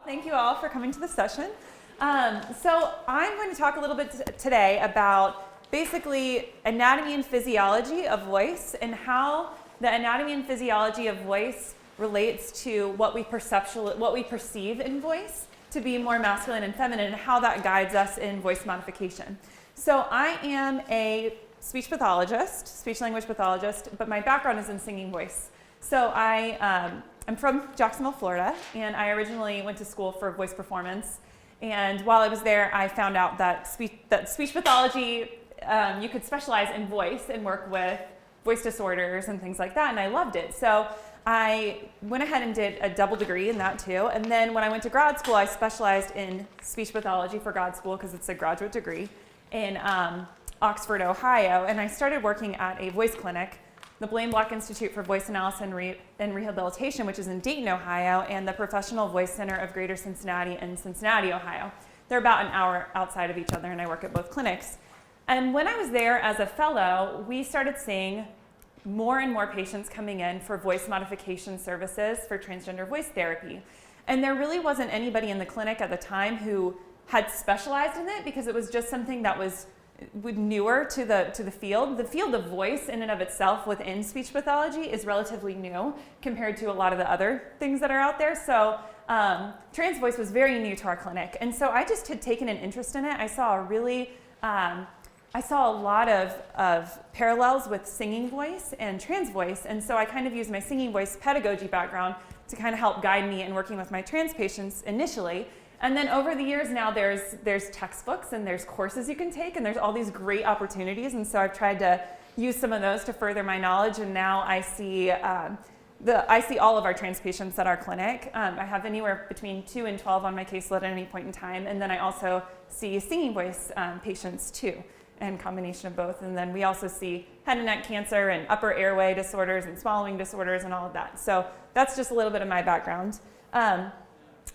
Thank you all for coming to the session. So I'm going to talk a little bit today about basically anatomy and physiology of voice and how the anatomy and physiology of voice relates to what we perceive in voice to be more masculine and feminine, and how that guides us in voice modification. So I am a speech pathologist, speech language pathologist, but my background is in singing voice. So I'm from Jacksonville, Florida, and I originally went to school for voice performance. And while I was there, I found out that speech pathology, you could specialize in voice and work with voice disorders and things like that, and I loved it. So I went ahead and did a double degree in that too. And then when I went to grad school, I specialized in speech pathology for grad school because it's a graduate degree in Oxford, Ohio. And I started working at a voice clinic, the Blaine Block Institute for Voice Analysis and Rehabilitation, which is in Dayton, Ohio, and the Professional Voice Center of Greater Cincinnati in Cincinnati, Ohio. They're about an hour outside of each other, and I work at both clinics. And when I was there as a fellow, we started seeing more and more patients coming in for voice modification services for transgender voice therapy. And there really wasn't anybody in the clinic at the time who had specialized in it, because it was just something that was newer to the field. The field of voice in and of itself within speech pathology is relatively new compared to a lot of the other things that are out there. So trans voice was very new to our clinic. And so I just had taken an interest in it. I saw a lot of parallels with singing voice and trans voice. And so I kind of used my singing voice pedagogy background to kind of help guide me in working with my trans patients initially. And then over the years now, there's textbooks and there's courses you can take, and there's all these great opportunities. And so I've tried to use some of those to further my knowledge. And now I see all of our trans patients at our clinic. I have anywhere between 2 and 12 on my caseload at any point in time. And then I also see singing voice patients too, and combination of both. And then we also see head and neck cancer and upper airway disorders and swallowing disorders and all of that. So that's just a little bit of my background.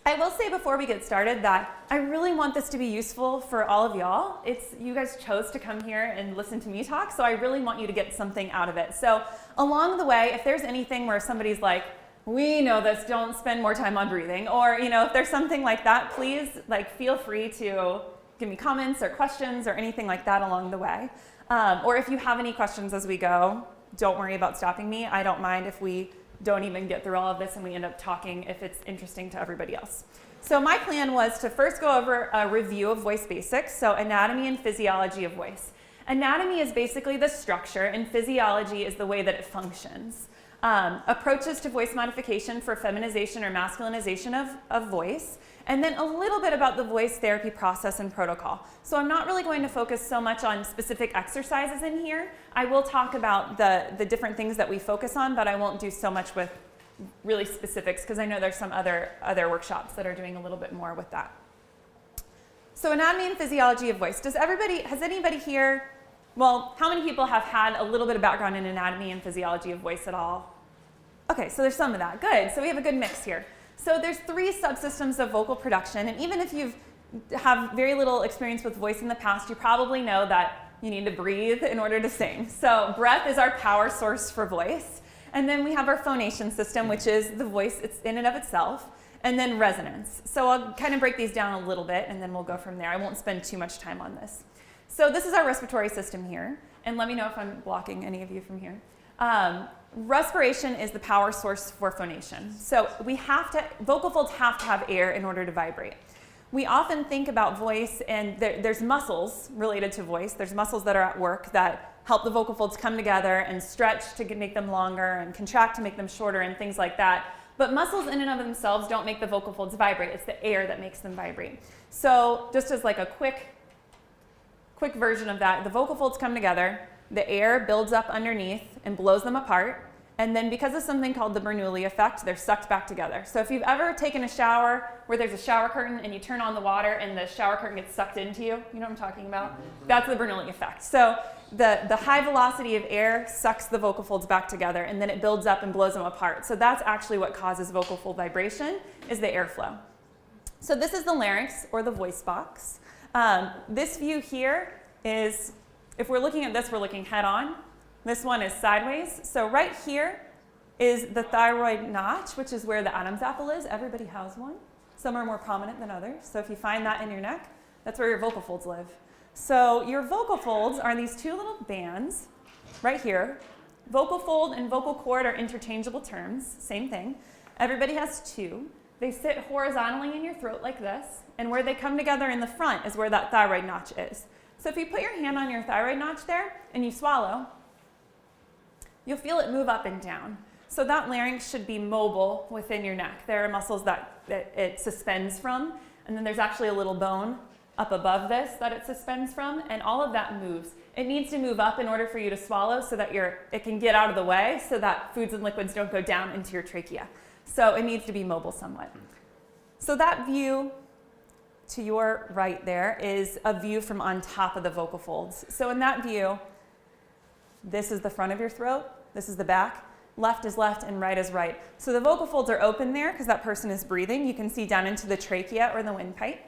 I will say before we get started that I really want this to be useful for all of y'all. You guys chose to come here and listen to me talk, so I really want you to get something out of it. So along the way, if there's anything where somebody's like, we know this, don't spend more time on breathing, or if there's something like that, please feel free to give me comments or questions or anything like that along the way. Or if you have any questions as we go, don't worry about stopping me. I don't mind if we don't even get through all of this and we end up talking if it's interesting to everybody else. So my plan was to first go over a review of voice basics, so anatomy and physiology of voice. Anatomy is basically the structure, and physiology is the way that it functions. Approaches to voice modification for feminization or masculinization of voice, and then a little bit about the voice therapy process and protocol. So I'm not really going to focus so much on specific exercises in here. I will talk about the different things that we focus on, but I won't do so much with really specifics, because I know there's some other workshops that are doing a little bit more with that. So anatomy and physiology of voice. Has anybody here, well, how many people have had a little bit of background in anatomy and physiology of voice at all? Okay, so there's some of that. Good. So we have a good mix here. So there's 3 subsystems of vocal production, and even if you've have very little experience with voice in the past, you probably know that you need to breathe in order to sing. So breath is our power source for voice. And then we have our phonation system, which is the voice in and of itself, and then resonance. So I'll kind of break these down a little bit, and then we'll go from there. I won't spend too much time on this. So this is our respiratory system here, and let me know if I'm blocking any of you from here. Respiration is the power source for phonation. So vocal folds have to have air in order to vibrate. We often think about voice, and there's muscles related to voice. There's muscles that are at work that help the vocal folds come together and stretch to make them longer and contract to make them shorter and things like that. But muscles in and of themselves don't make the vocal folds vibrate. It's the air that makes them vibrate. So just as like a quick version of that, the vocal folds come together, the air builds up underneath and blows them apart, and then because of something called the Bernoulli effect, they're sucked back together. So if you've ever taken a shower where there's a shower curtain and you turn on the water and the shower curtain gets sucked into you, you know what I'm talking about? That's the Bernoulli effect. So the high velocity of air sucks the vocal folds back together, and then it builds up and blows them apart. So that's actually what causes vocal fold vibration, is the airflow. So this is the larynx, or the voice box. This view here is, if we're looking at this, we're looking head on. This one is sideways. So right here is the thyroid notch, which is where the Adam's apple is. Everybody has one. Some are more prominent than others. So if you find that in your neck, that's where your vocal folds live. So your vocal folds are these two little bands right here. Vocal fold and vocal cord are interchangeable terms, same thing. Everybody has two. They sit horizontally in your throat like this, and where they come together in the front is where that thyroid notch is. So if you put your hand on your thyroid notch there and you swallow, you'll feel it move up and down. So that larynx should be mobile within your neck. There are muscles that it suspends from, and then there's actually a little bone up above this that it suspends from, and all of that moves. It needs to move up in order for you to swallow so that it can get out of the way so that foods and liquids don't go down into your trachea. So it needs to be mobile somewhat. So that view to your right there is a view from on top of the vocal folds. So in that view, this is the front of your throat, this is the back, left is left and right is right. So the vocal folds are open there because that person is breathing. You can see down into the trachea or the windpipe.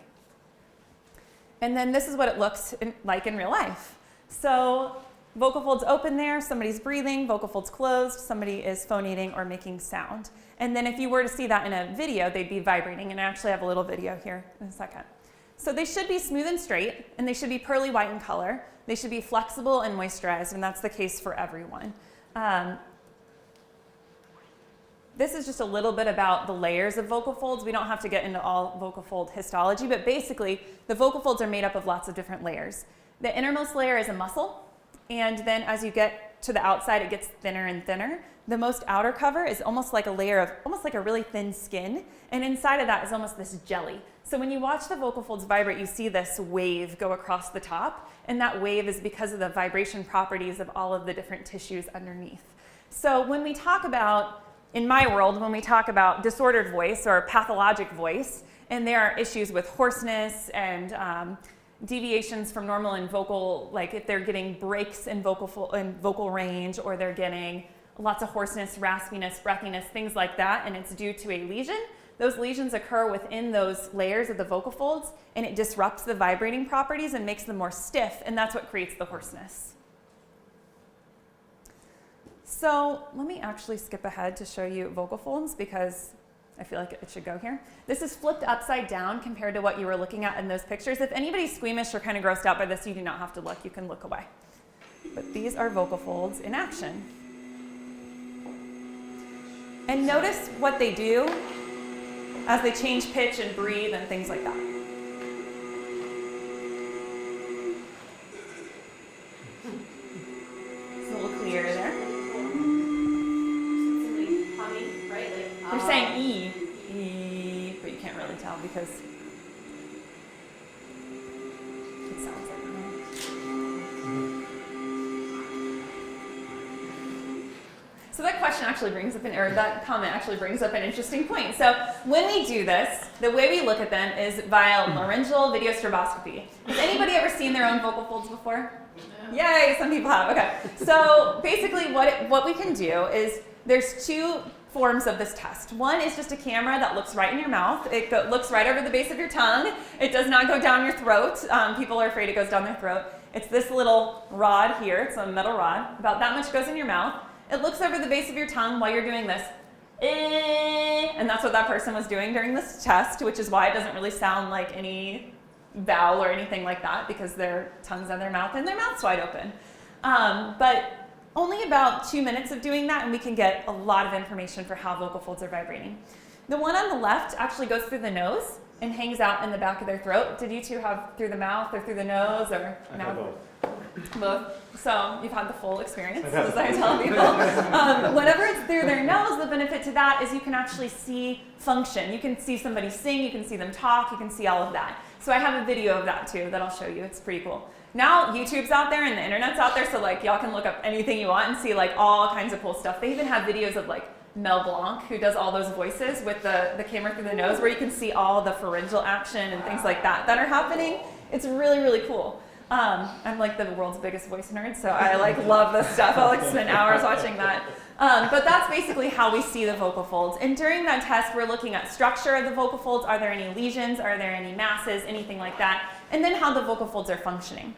And then this is what it looks like in real life. So vocal folds open there, somebody's breathing, vocal folds closed, somebody is phonating or making sound. And then if you were to see that in a video, they'd be vibrating. And I actually have a little video here in a second. So they should be smooth and straight, and they should be pearly white in color. They should be flexible and moisturized, and that's the case for everyone. This is just a little bit about the layers of vocal folds. We don't have to get into all vocal fold histology, but basically the vocal folds are made up of lots of different layers. The innermost layer is a muscle, and then as you get to the outside, it gets thinner and thinner. The most outer cover is almost like a layer of, almost like a really thin skin, and inside of that is almost this jelly. So when you watch the vocal folds vibrate, you see this wave go across the top, and that wave is because of the vibration properties of all of the different tissues underneath. So when we talk about, in my world, when we talk about disordered voice or pathologic voice, and there are issues with hoarseness and deviations from normal in vocal, like if they're getting breaks in vocal range, or they're getting lots of hoarseness, raspiness, breathiness, things like that, and it's due to a lesion, those lesions occur within those layers of the vocal folds, and it disrupts the vibrating properties and makes them more stiff, and that's what creates the hoarseness. So let me actually skip ahead to show you vocal folds because I feel like it should go here. This is flipped upside down compared to what you were looking at in those pictures. If anybody's squeamish or kind of grossed out by this, you do not have to look. You can look away. But these are vocal folds in action. And notice what they do as they change pitch and breathe and things like that. It's a little clearer there. They're saying E, but you can't really tell because it sounds like So that question actually brings up that comment actually brings up an interesting point. So when we do this, the way we look at them is via laryngeal videostroboscopy. Has anybody ever seen their own vocal folds before? Yay, some people have. Okay. So basically what we can do is there's two forms of this test. One is just a camera that looks right in your mouth. It looks right over the base of your tongue. It does not go down your throat. People are afraid it goes down their throat. It's this little rod here. It's a metal rod. About that much goes in your mouth. It looks over the base of your tongue while you're doing this. And that's what that person was doing during this test, which is why it doesn't really sound like any vowel or anything like that because their tongue's in their mouth and their mouth's wide open. But only about 2 minutes of doing that and we can get a lot of information for how vocal folds are vibrating. The one on the left actually goes through the nose and hangs out in the back of their throat. Did you two have through the mouth or through the nose or no? Both. So you've had the full experience, as I tell people. Whenever it's through their nose, the benefit to that is you can actually see function. You can see somebody sing, you can see them talk, you can see all of that. So I have a video of that too that I'll show you. It's pretty cool. Now YouTube's out there and the internet's out there, so like y'all can look up anything you want and see like all kinds of cool stuff. They even have videos of like Mel Blanc, who does all those voices with the camera through the nose, where you can see all the pharyngeal action and things like that are happening. It's really, really cool. I'm like the world's biggest voice nerd, so I like love this stuff. I'll like spend hours watching that. But that's basically how we see the vocal folds. And during that test, we're looking at structure of the vocal folds. Are there any lesions? Are there any masses? Anything like that. And then how the vocal folds are functioning.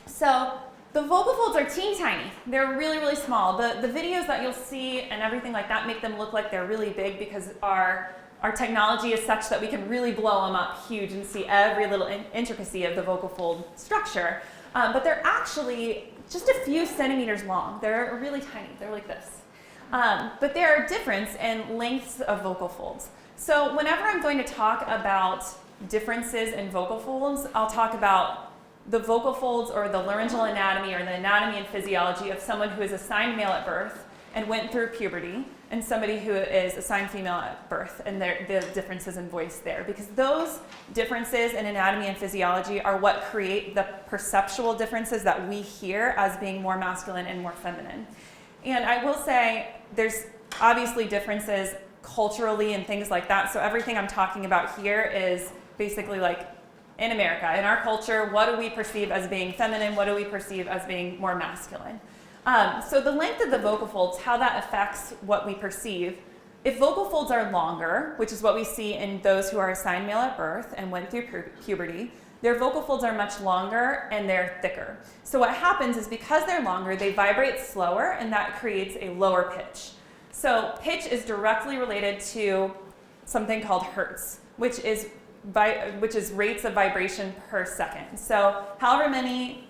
So the vocal folds are teeny tiny. They're really, really small. The videos that you'll see and everything like that make them look like they're really big because our our technology is such that we can really blow them up huge and see every little intricacy of the vocal fold structure. But they're actually just a few centimeters long. They're really tiny. They're like this. But there are differences in lengths of vocal folds. So whenever I'm going to talk about differences in vocal folds, I'll talk about the vocal folds or the laryngeal anatomy or the anatomy and physiology of someone who is assigned male at birth and went through puberty, and somebody who is assigned female at birth, and the differences in voice there. Because those differences in anatomy and physiology are what create the perceptual differences that we hear as being more masculine and more feminine. And I will say there's obviously differences culturally and things like that. So everything I'm talking about here is basically like in America, in our culture, what do we perceive as being feminine? What do we perceive as being more masculine? So the length of the vocal folds, how that affects what we perceive. If vocal folds are longer, which is what we see in those who are assigned male at birth and went through puberty, their vocal folds are much longer and they're thicker. So what happens is because they're longer, they vibrate slower, and that creates a lower pitch. So pitch is directly related to something called hertz, which is rates of vibration per second. So however many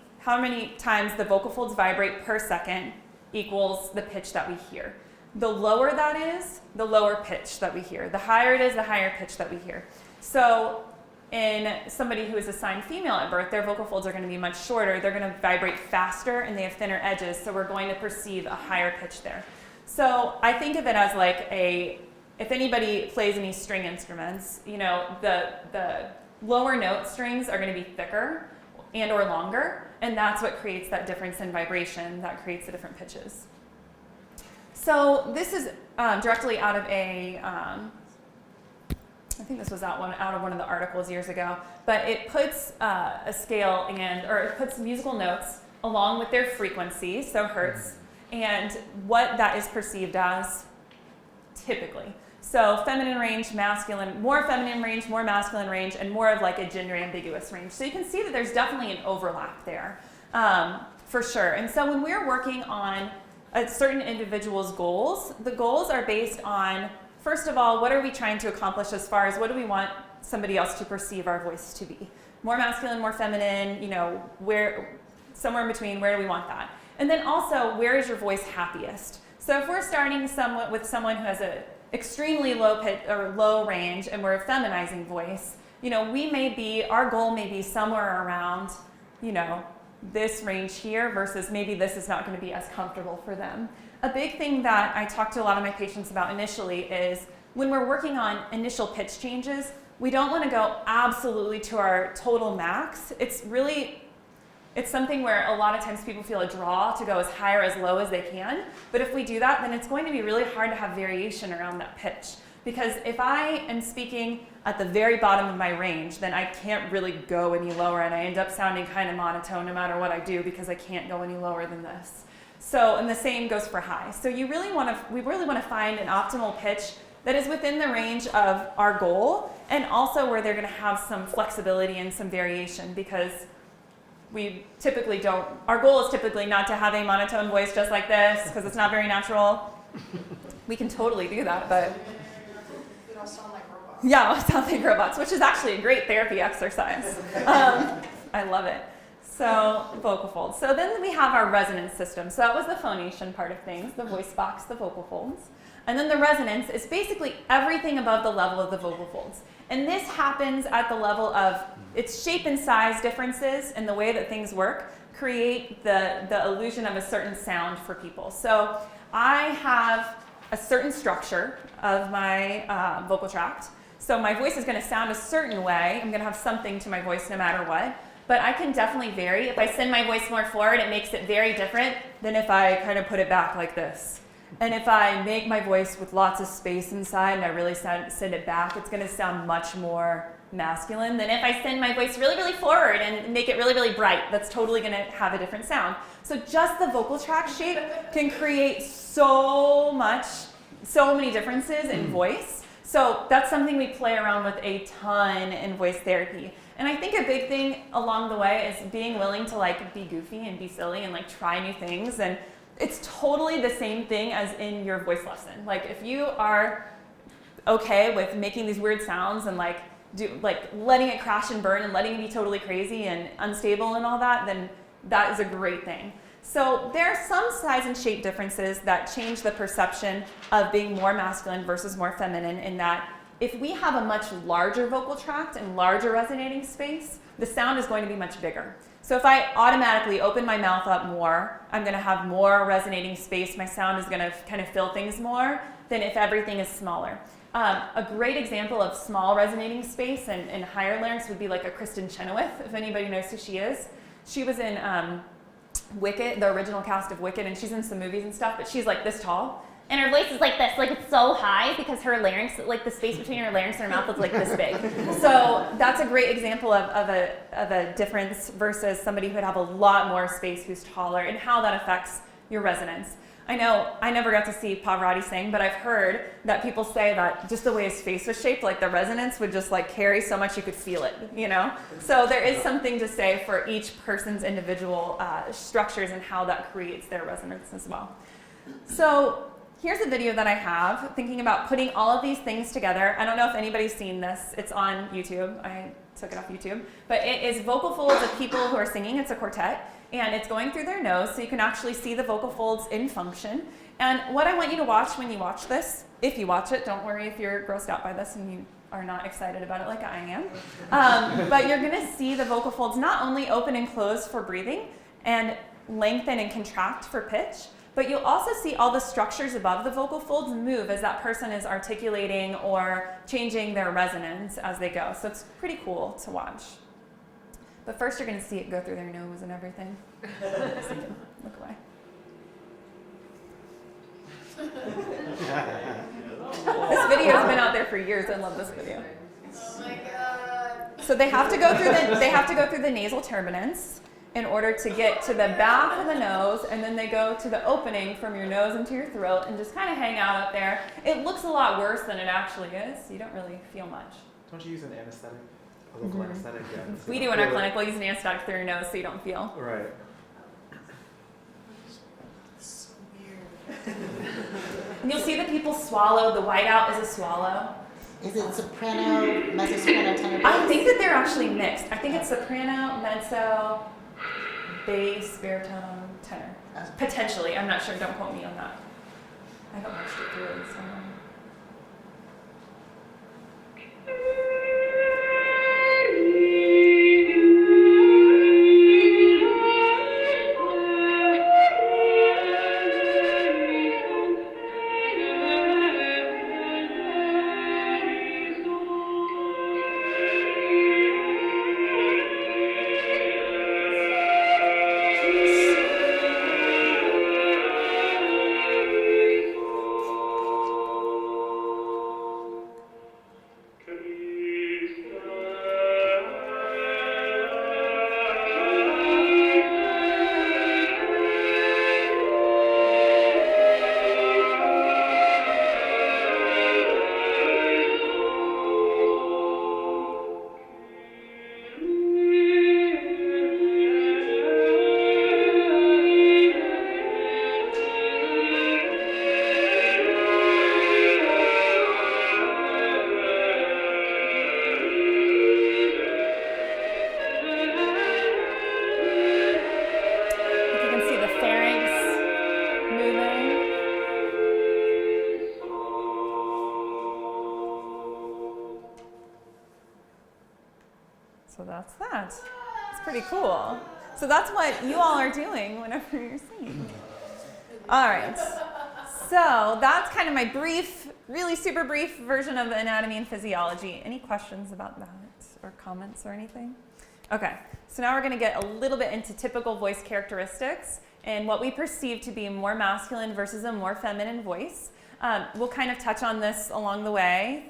times the vocal folds vibrate per second equals the pitch that we hear. The lower that is, the lower pitch that we hear. The higher it is, the higher pitch that we hear. So in somebody who is assigned female at birth, their vocal folds are going to be much shorter. They're going to vibrate faster and they have thinner edges, so we're going to perceive a higher pitch there. So I think of it as like if anybody plays any string instruments, you know, the lower note strings are going to be thicker and or longer, and that's what creates that difference in vibration that creates the different pitches. So this is directly out of I think this was out of one of the articles years ago, but it puts a scale or it puts musical notes along with their frequency, so hertz, and what that is perceived as typically. So feminine range, masculine, more feminine range, more masculine range, and more of like a gender ambiguous range. So you can see that there's definitely an overlap there, for sure. And so when we're working on a certain individual's goals, the goals are based on, first of all, what are we trying to accomplish as far as what do we want somebody else to perceive our voice to be? More masculine, more feminine, you know, somewhere in between, where do we want that? And then also, where is your voice happiest? So if we're starting with someone who has a extremely low pitch or low range and we're a feminizing voice, you know, our goal may be somewhere around, you know, this range here versus maybe this is not going to be as comfortable for them. A big thing that I talk to a lot of my patients about initially is when we're working on initial pitch changes, we don't want to go absolutely to our total max. It's something where a lot of times people feel a draw to go as high or as low as they can. But if we do that, then it's going to be really hard to have variation around that pitch. Because if I am speaking at the very bottom of my range, then I can't really go any lower, and I end up sounding kind of monotone no matter what I do because I can't go any lower than this. So, and the same goes for high. So we really want to find an optimal pitch that is within the range of our goal, and also where they're going to have some flexibility and some variation, because our goal is typically not to have a monotone voice just like this, because it's not very natural. We can totally do that, but We don't sound like robots. yeah, we'll sound like robots, which is actually a great therapy exercise. I love it. So vocal folds. So then we have our resonance system. So that was the phonation part of things, the voice box, the vocal folds. And then the resonance is basically everything above the level of the vocal folds. And this happens at the level of its shape and size differences and the way that things work create the illusion of a certain sound for people. So I have a certain structure of my vocal tract. So my voice is going to sound a certain way. I'm going to have something to my voice no matter what. But I can definitely vary. If I send my voice more forward, it makes it very different than if I kind of put it back like this. And if I make my voice with lots of space inside and I really send it back, it's going to sound much more masculine than if I send my voice really, really forward and make it really, really bright. That's totally going to have a different sound. So just the vocal tract shape can create so many differences in voice. So that's something we play around with a ton in voice therapy. And I think a big thing along the way is being willing to like be goofy and be silly and like try new things. And it's totally the same thing as in your voice lesson. Like if you are okay with making these weird sounds and like letting it crash and burn and letting it be totally crazy and unstable and all that, then that is a great thing. So there are some size and shape differences that change the perception of being more masculine versus more feminine, in that if we have a much larger vocal tract and larger resonating space, the sound is going to be much bigger. So if I automatically open my mouth up more, I'm going to have more resonating space. My sound is going to kind of fill things more than if everything is smaller. A great example of small resonating space and higher larynx would be like a Kristen Chenoweth, if anybody knows who she is. She was in Wicked, the original cast of Wicked, and she's in some movies and stuff, but she's like this tall. And her voice is like this, like it's so high because her larynx, like the space between her larynx and her mouth is like this big. So that's a great example of a difference versus somebody who would have a lot more space who's taller, and how that affects your resonance. I know I never got to see Pavarotti sing, but I've heard that people say that just the way his face was shaped, like the resonance would just like carry so much you could feel it, you know? So there is something to say for each person's individual structures and how that creates their resonance as well. So here's a video that I have thinking about putting all of these things together. I don't know if anybody's seen this. It's on YouTube. I took it off YouTube. But it is vocal folds of people who are singing. It's a quartet. And it's going through their nose, so you can actually see the vocal folds in function. And what I want you to watch when you watch this, if you watch it, don't worry if you're grossed out by this and you are not excited about it like I am. But you're going to see the vocal folds not only open and close for breathing and lengthen and contract for pitch, but you'll also see all the structures above the vocal folds move as that person is articulating or changing their resonance as they go. So it's pretty cool to watch. But first you're going to see it go through their nose and everything. So you can look away. This video has been out there for years. I love this video. Oh my god. So they have to go through the nasal turbinates in order to get to the back of the nose, and then they go to the opening from your nose into your throat and just kind of hang out up there. It looks a lot worse than it actually is. You don't really feel much. Don't you use an anesthetic? A local anesthetic? Yeah. We do in our clinic. We'll use an anesthetic through your nose so you don't feel. Right. It's so weird. And you'll see that people swallow. The whiteout is a swallow. Is it soprano, mezzo soprano, tenor, bass? I think that they're actually mixed. I think it's soprano, mezzo, bass, baritone, tenor. Potentially. I'm not sure. Don't quote me on that. I haven't watched it through it, so. So that's that. It's pretty cool. So that's what you all are doing whenever you're singing. All right. So that's kind of my brief, really super brief version of anatomy and physiology. Any questions about that or comments or anything? Okay. So now we're going to get a little bit into typical voice characteristics and what we perceive to be a more masculine versus a more feminine voice. We'll kind of touch on this along the way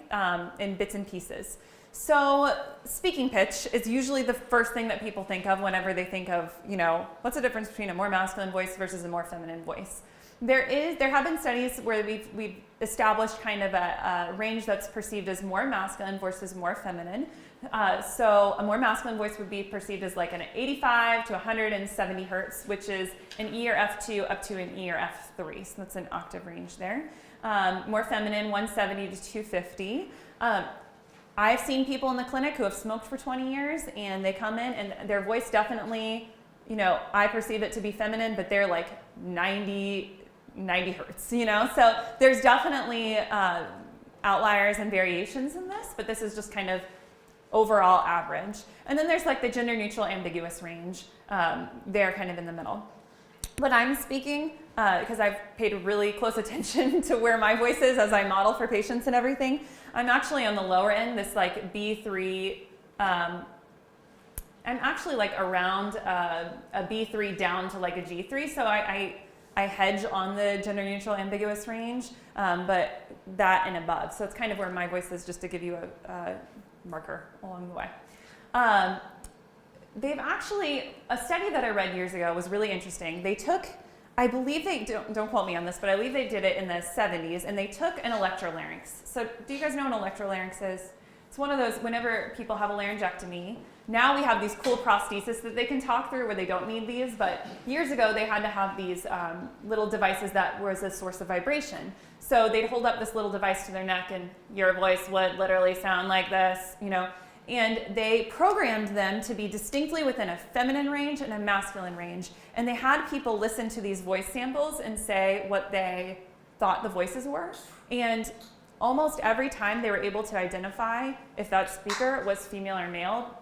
in bits and pieces. So speaking pitch is usually the first thing that people think of whenever they think of, you know, what's the difference between a more masculine voice versus a more feminine voice. There have been studies where we've established kind of a range that's perceived as more masculine versus more feminine. So a more masculine voice would be perceived as like an 85 to 170 hertz, which is an E or F2 up to an E or F3. So that's an octave range there. more feminine, 170 to 250. I've seen people in the clinic who have smoked for 20 years and they come in and their voice definitely, I perceive it to be feminine, but they're like 90 hertz, So there's definitely outliers and variations in this, but this is just kind of overall average. And then there's like the gender neutral ambiguous range. They're kind of in the middle. When I'm speaking, because I've paid really close attention to where my voice is as I model for patients and everything, I'm actually on the lower end, this like B3. I'm actually like around a B3 down to like a G3, so I hedge on the gender neutral ambiguous range, but that and above. So it's kind of where my voice is, just to give you a marker along the way. They've actually, a study that I read years ago was really interesting. They took, I believe they, don't quote me on this, but I believe they did it in the 70s, and they took an electrolarynx. So do you guys know what an electrolarynx is? It's one of those, whenever people have a laryngectomy, now we have these cool prostheses that they can talk through where they don't need these, but years ago they had to have these little devices that was a source of vibration. So they'd hold up this little device to their neck and your voice would literally sound like this, and they programmed them to be distinctly within a feminine range and a masculine range. And they had people listen to these voice samples and say what they thought the voices were. And almost every time they were able to identify if that speaker was female or male,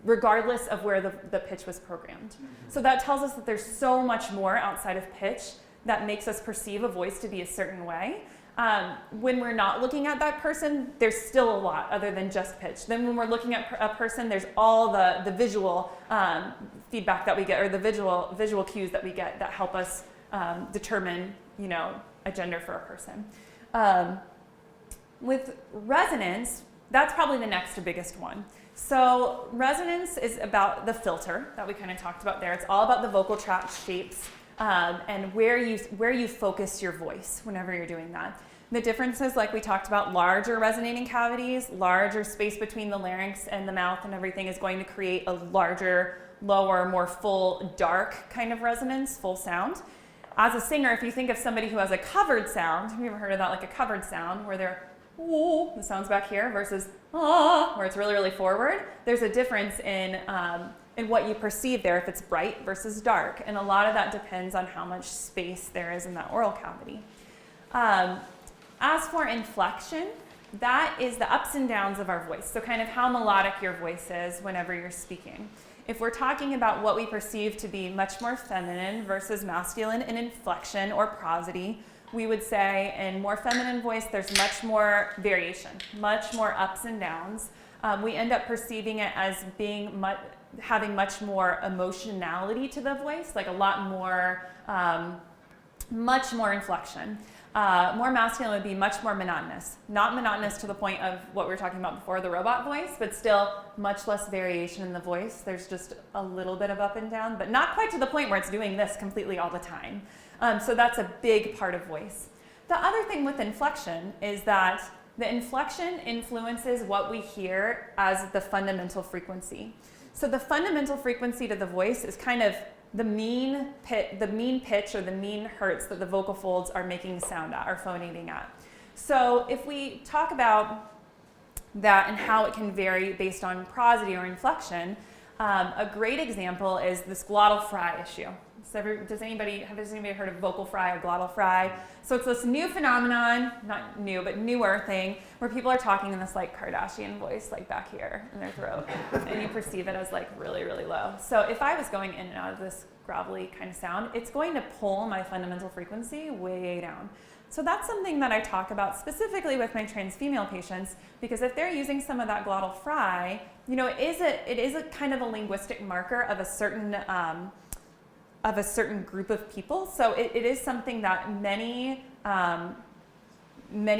regardless of where the pitch was programmed. So that tells us that there's so much more outside of pitch that makes us perceive a voice to be a certain way. When we're not looking at that person, there's still a lot other than just pitch. Then when we're looking at a person, there's all the visual feedback that we get, or the visual cues that we get that help us determine, a gender for a person. With resonance, that's probably the next biggest one. So resonance is about the filter that we kind of talked about there. It's all about the vocal tract shapes and where you focus your voice whenever you're doing that. The differences, like we talked about, larger resonating cavities, larger space between the larynx and the mouth and everything is going to create a larger, lower, more full, dark kind of resonance, full sound. As a singer, if you think of somebody who has a covered sound, have you ever heard of that, like a covered sound, where they're, ooh, the sound's back here, versus, ah, where it's really, really forward? There's a difference in what you perceive there, if it's bright versus dark. And a lot of that depends on how much space there is in that oral cavity. As for inflection, that is the ups and downs of our voice. So kind of how melodic your voice is whenever you're speaking. If we're talking about what we perceive to be much more feminine versus masculine in inflection or prosody, we would say in more feminine voice, there's much more variation, much more ups and downs. We end up perceiving it as being having much more emotionality to the voice, like a lot more, much more inflection. More masculine would be much more monotonous. Not monotonous to the point of what we were talking about before, the robot voice, but still much less variation in the voice. There's just a little bit of up and down, but not quite to the point where it's doing this completely all the time. So that's a big part of voice. The other thing with inflection is that the inflection influences what we hear as the fundamental frequency. So the fundamental frequency to the voice is kind of the mean pitch or the mean hertz that the vocal folds are making sound at, or phonating at. So if we talk about that and how it can vary based on prosody or inflection, a great example is this glottal fry issue. So has anybody heard of vocal fry or glottal fry? So it's this new phenomenon, not new, but newer thing, where people are talking in this like Kardashian voice, like back here in their throat, and you perceive it as like really, really low. So if I was going in and out of this gravelly kind of sound, it's going to pull my fundamental frequency way down. So that's something that I talk about specifically with my trans female patients, because if they're using some of that glottal fry, it is a kind of a linguistic marker of a certain group of people. So it is something that many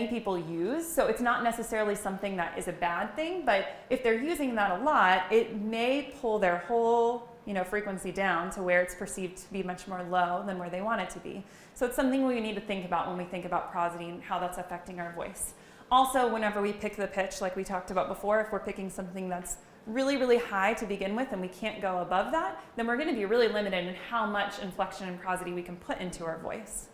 people use. So it's not necessarily something that is a bad thing, but if they're using that a lot, it may pull their whole frequency down to where it's perceived to be much more low than where they want it to be. So it's something we need to think about when we think about prosody and how that's affecting our voice. Also, whenever we pick the pitch, like we talked about before, if we're picking something that's really, really high to begin with and we can't go above that, then we're going to be really limited in how much inflection and prosody we can put into our voice.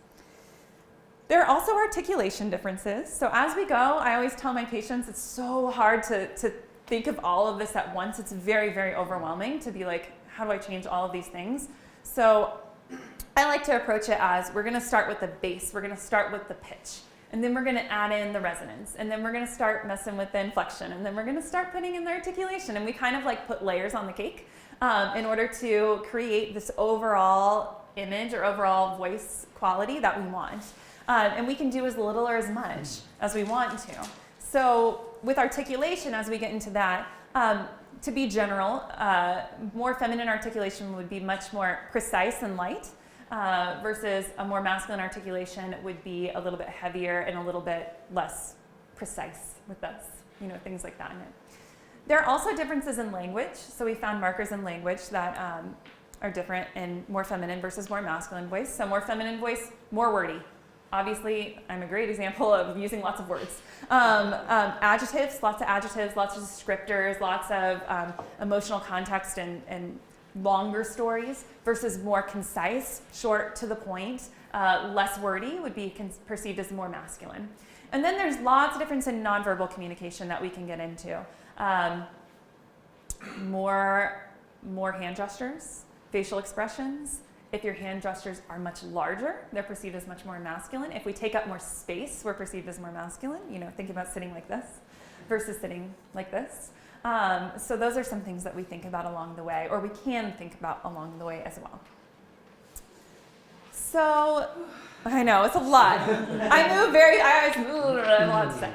There are also articulation differences. So as we go, I always tell my patients it's so hard to think of all of this at once. It's very, very overwhelming to be like, how do I change all of these things? So I like to approach it as we're going to start with the bass. We're going to start with the pitch. And then we're going to add in the resonance. And then we're going to start messing with the inflection. And then we're going to start putting in the articulation. And we kind of like put layers on the cake in order to create this overall image or overall voice quality that we want. And we can do as little or as much as we want to. So with articulation, as we get into that, to be general, more feminine articulation would be much more precise and light, versus a more masculine articulation would be a little bit heavier and a little bit less precise with us, things like that in it. There are also differences in language. So we found markers in language that are different in more feminine versus more masculine voice. So more feminine voice, more wordy. Obviously, I'm a great example of using lots of words. Adjectives, lots of descriptors, lots of emotional context and longer stories versus more concise, short to the point, less wordy would be perceived as more masculine. And then there's lots of difference in nonverbal communication that we can get into. More hand gestures, facial expressions. If your hand gestures are much larger, they're perceived as much more masculine. If we take up more space, we're perceived as more masculine. Think about sitting like this versus sitting like this. So those are some things that we think about along the way, or we can think about along the way as well. So, I know, it's a lot. I always move, I have a lot to say.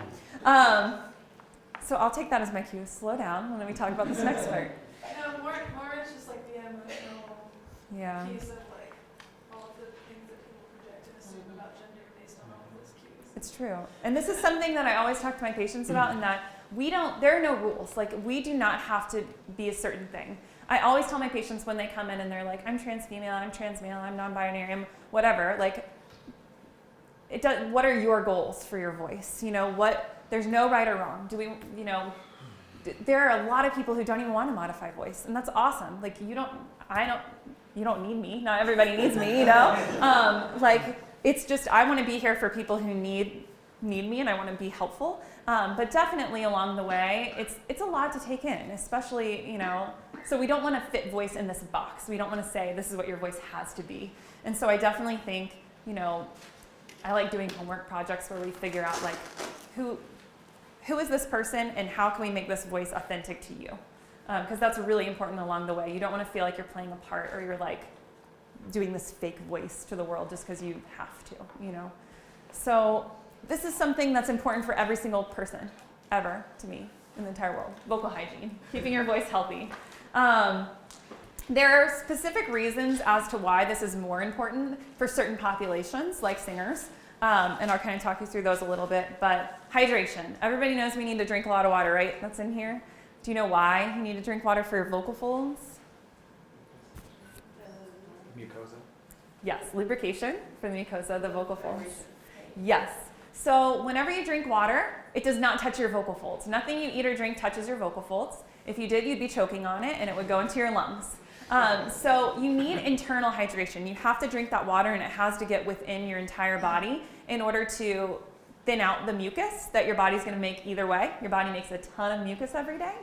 So I'll take that as my cue. Slow down when we talk about this next part. No, more is just like the emotional piece of like all of the things that people project and assume about gender based on all of those cues. It's true. And this is something that I always talk to my patients about, in that there are no rules. Like, we do not have to be a certain thing. I always tell my patients when they come in and they're like, I'm trans female, I'm trans male, I'm non-binary, I'm whatever. Like, what are your goals for your voice? There's no right or wrong. There are a lot of people who don't even want to modify voice, and that's awesome. Like, you don't need me. Not everybody needs me, it's just, I want to be here for people who need me, and I want to be helpful. But definitely along the way, it's a lot to take in, especially, so we don't want to fit voice in this box. We don't want to say, this is what your voice has to be. And so I definitely think, I like doing homework projects where we figure out, like, who is this person and how can we make this voice authentic to you? Because that's really important along the way. You don't want to feel like you're playing a part or you're like doing this fake voice to the world just because you have to, So this is something that's important for every single person ever, to me, in the entire world. Vocal hygiene, keeping your voice healthy. There are specific reasons as to why this is more important for certain populations, like singers. And I'll kind of talk you through those a little bit. But hydration. Everybody knows we need to drink a lot of water, right? That's in here. Do you know why you need to drink water for your vocal folds? Mucosa. Yes, lubrication for the mucosa, the vocal folds. Yes. So whenever you drink water, it does not touch your vocal folds. Nothing you eat or drink touches your vocal folds. If you did, you'd be choking on it and it would go into your lungs. So you need internal hydration. You have to drink that water, and it has to get within your entire body in order to thin out the mucus that your body's going to make either way. Your body makes a ton of mucus every day,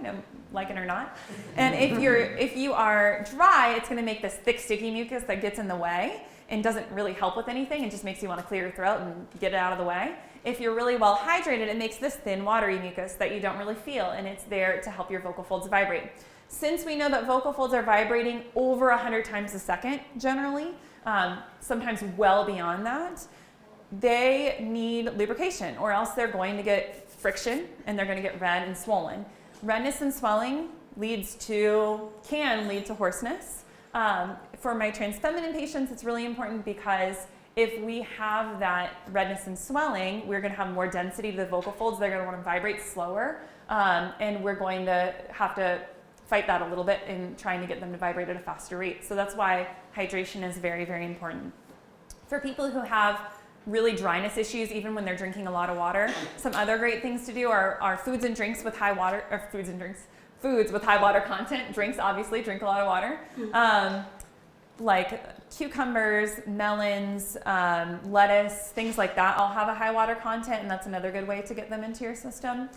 like it or not. And if you are dry, it's going to make this thick, sticky mucus that gets in the way and doesn't really help with anything and just makes you want to clear your throat and get it out of the way. If you're really well hydrated, it makes this thin, watery mucus that you don't really feel, and it's there to help your vocal folds vibrate. Since we know that vocal folds are vibrating over 100 times a second, generally, sometimes well beyond that, they need lubrication, or else they're going to get friction and they're going to get red and swollen. Redness and swelling can lead to hoarseness. For my trans feminine patients, it's really important because if we have that redness and swelling, we're going to have more density to the vocal folds. They're going to want to vibrate slower, and we're going to have to fight that a little bit in trying to get them to vibrate at a faster rate. So that's why hydration is very, very important. For people who have really dryness issues, even when they're drinking a lot of water, some other great things to do are foods and drinks with high water, or foods with high water content. Drinks, obviously, drink a lot of water. like cucumbers, melons, lettuce, things like that all have a high water content, and that's another good way to get them into your system.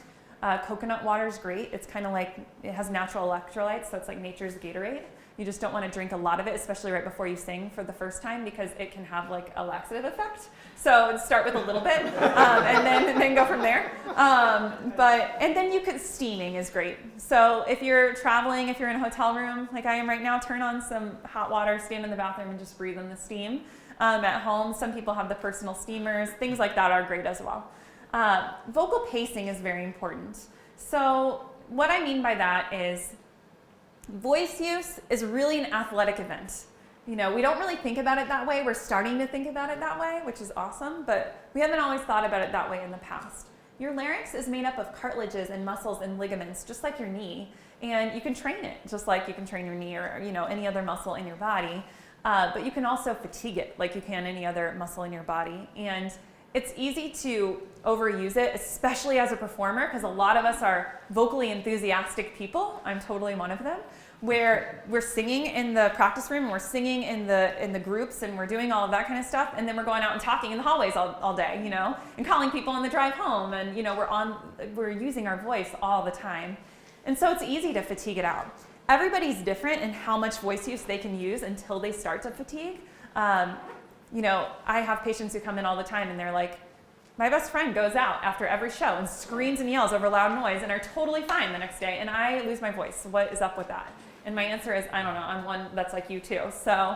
Coconut water is great. It's kind of like, it has natural electrolytes, so it's like nature's Gatorade. You just don't want to drink a lot of it, especially right before you sing for the first time, because it can have like a laxative effect. So start with a little bit and then go from there. And then steaming is great. So if you're traveling, if you're in a hotel room like I am right now, turn on some hot water, stand in the bathroom and just breathe in the steam. At home, some people have the personal steamers. Things like that are great as well. Vocal pacing is very important. So what I mean by that is voice use is really an athletic event. You know, we don't really think about it that way. We're starting to think about it that way, which is awesome, but we haven't always thought about it that way in the past. Your larynx is made up of cartilages and muscles and ligaments, just like your knee, and you can train it just like you can train your knee or, you know, any other muscle in your body, but you can also fatigue it like you can any other muscle in your body. And it's easy to overuse it, especially as a performer, because a lot of us are vocally enthusiastic people. I'm totally one of them, where we're singing in the practice room, and we're singing in the groups, and we're doing all of that kind of stuff, and then we're going out and talking in the hallways all day, you know, and calling people on the drive home, and you know, we're using our voice all the time, and so it's easy to fatigue it out. Everybody's different in how much voice use they can use until they start to fatigue. You know, I have patients who come in all the time and they're like, my best friend goes out after every show and screams and yells over loud noise and are totally fine the next day, and I lose my voice. What is up with that? And my answer is, I don't know. I'm one that's like you too. So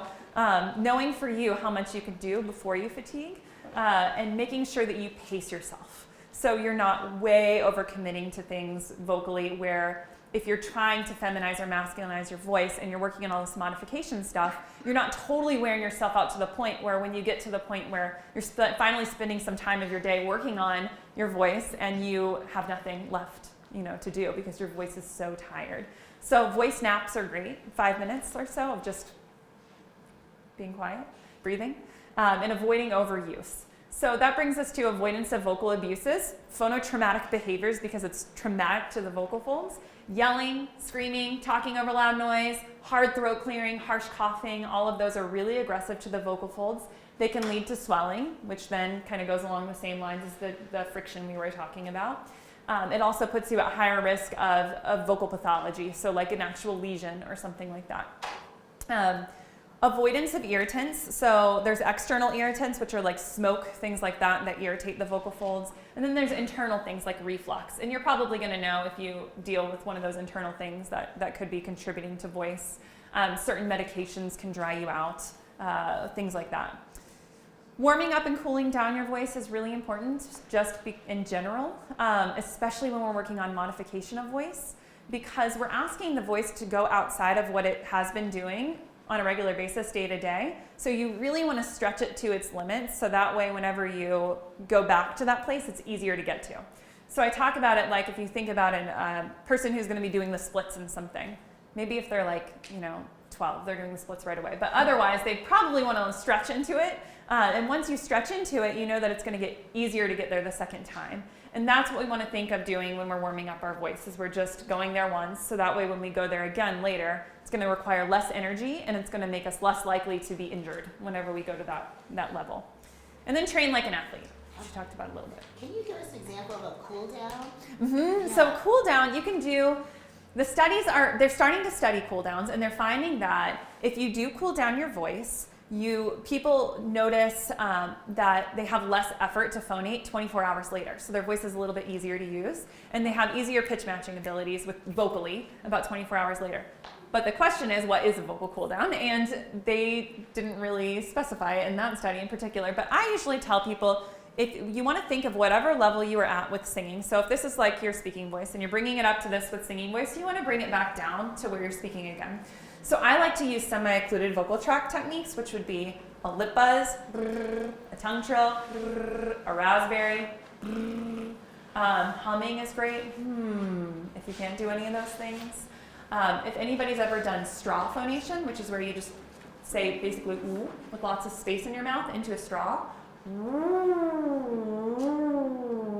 knowing for you how much you can do before you fatigue, and making sure that you pace yourself. So you're not way overcommitting to things vocally, where if you're trying to feminize or masculinize your voice and you're working on all this modification stuff, you're not totally wearing yourself out to the point where when you get to the point where you're finally spending some time of your day working on your voice and you have nothing left, you know, to do because your voice is so tired. So voice naps are great, 5 minutes or so of just being quiet, breathing, and avoiding overuse. So that brings us to avoidance of vocal abuses, phonotraumatic behaviors because it's traumatic to the vocal folds, yelling, screaming, talking over loud noise, hard throat clearing, harsh coughing, all of those are really aggressive to the vocal folds. They can lead to swelling, which then kind of goes along the same lines as the friction we were talking about. It also puts you at higher risk of vocal pathology, so like an actual lesion or something like that. Avoidance of irritants. So there's external irritants, which are like smoke, things like that, that irritate the vocal folds. And then there's internal things like reflux. And you're probably going to know if you deal with one of those internal things that could be contributing to voice. Certain medications can dry you out, things like that. Warming up and cooling down your voice is really important, in general, especially when we're working on modification of voice, because we're asking the voice to go outside of what it has been doing on a regular basis, day to day. So you really want to stretch it to its limits, so that way whenever you go back to that place, it's easier to get to. So I talk about it like if you think about a person who's going to be doing the splits in something. Maybe if they're like, 12, they're doing the splits right away. But otherwise, they probably want to stretch into it. And once you stretch into it, you know that it's going to get easier to get there the second time. And that's what we want to think of doing when we're warming up our voice, is we're just going there once, so that way when we go there again later, it's going to require less energy and it's going to make us less likely to be injured whenever we go to that level. And then train like an athlete, which we talked about a little bit. Can you give us an example of a cool down? Yeah. So cool down, you can do, they're starting to study cool downs, and they're finding that if you do cool down your voice, people notice that they have less effort to phonate 24 hours later. So their voice is a little bit easier to use, and they have easier pitch matching abilities vocally about 24 hours later. But the question is, what is a vocal cool down? And they didn't really specify it in that study in particular. But I usually tell people, if you want to think of whatever level you are at with singing. So if this is like your speaking voice and you're bringing it up to this with singing voice, you want to bring it back down to where you're speaking again. So I like to use semi-occluded vocal tract techniques, which would be a lip buzz, a tongue trill, a raspberry, humming is great, if you can't do any of those things. If anybody's ever done straw phonation, which is where you just say basically ooh with lots of space in your mouth into a straw,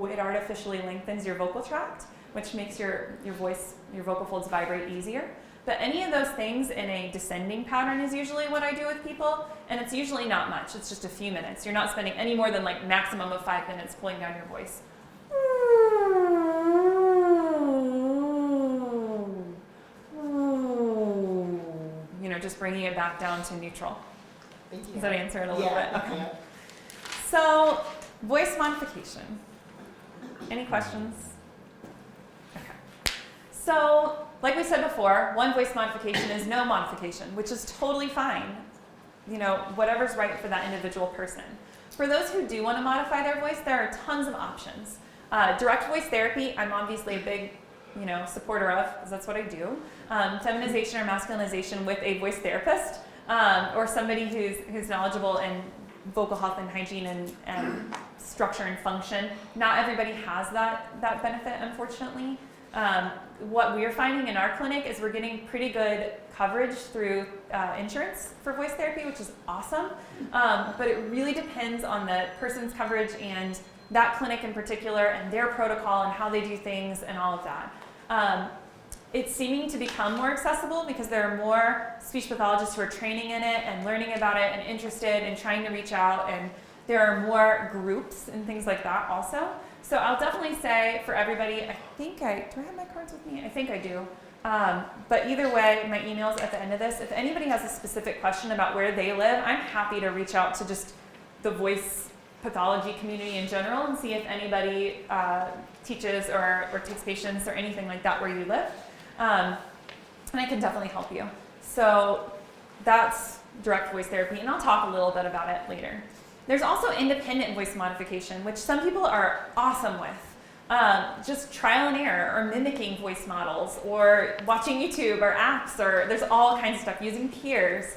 it artificially lengthens your vocal tract. which makes your voice, your vocal folds vibrate easier. But any of those things in a descending pattern is usually what I do with people, and it's usually not much. It's just a few minutes. You're not spending any more than like maximum of 5 minutes pulling down your voice. You know, just bringing it back down to neutral. Thank you. Does that answer it a little bit? Okay. Yeah. So, voice modification. Any questions? Okay. So, like we said before, one voice modification is no modification, which is totally fine. You know, whatever's right for that individual person. For those who do want to modify their voice, there are tons of options. Direct voice therapy, I'm obviously a big, you know, supporter of, because that's what I do. Feminization or masculinization with a voice therapist, or somebody who's knowledgeable in vocal health and hygiene and structure and function. Not everybody has that benefit, unfortunately. What we're finding in our clinic is we're getting pretty good coverage through insurance for voice therapy, which is awesome. But it really depends on the person's coverage and that clinic in particular and their protocol and how they do things and all of that. It's seeming to become more accessible because there are more speech pathologists who are training in it and learning about it and interested and trying to reach out, and there are more groups and things like that also. So I'll definitely say for everybody, do I have my cards with me? I think I do. But either way, my email's at the end of this. If anybody has a specific question about where they live, I'm happy to reach out to just the voice pathology community in general and see if anybody teaches or takes patients or anything like that where you live. And I can definitely help you. So that's direct voice therapy, and I'll talk a little bit about it later. There's also independent voice modification, which some people are awesome with. Just trial and error, or mimicking voice models, or watching YouTube or apps, or there's all kinds of stuff, using peers.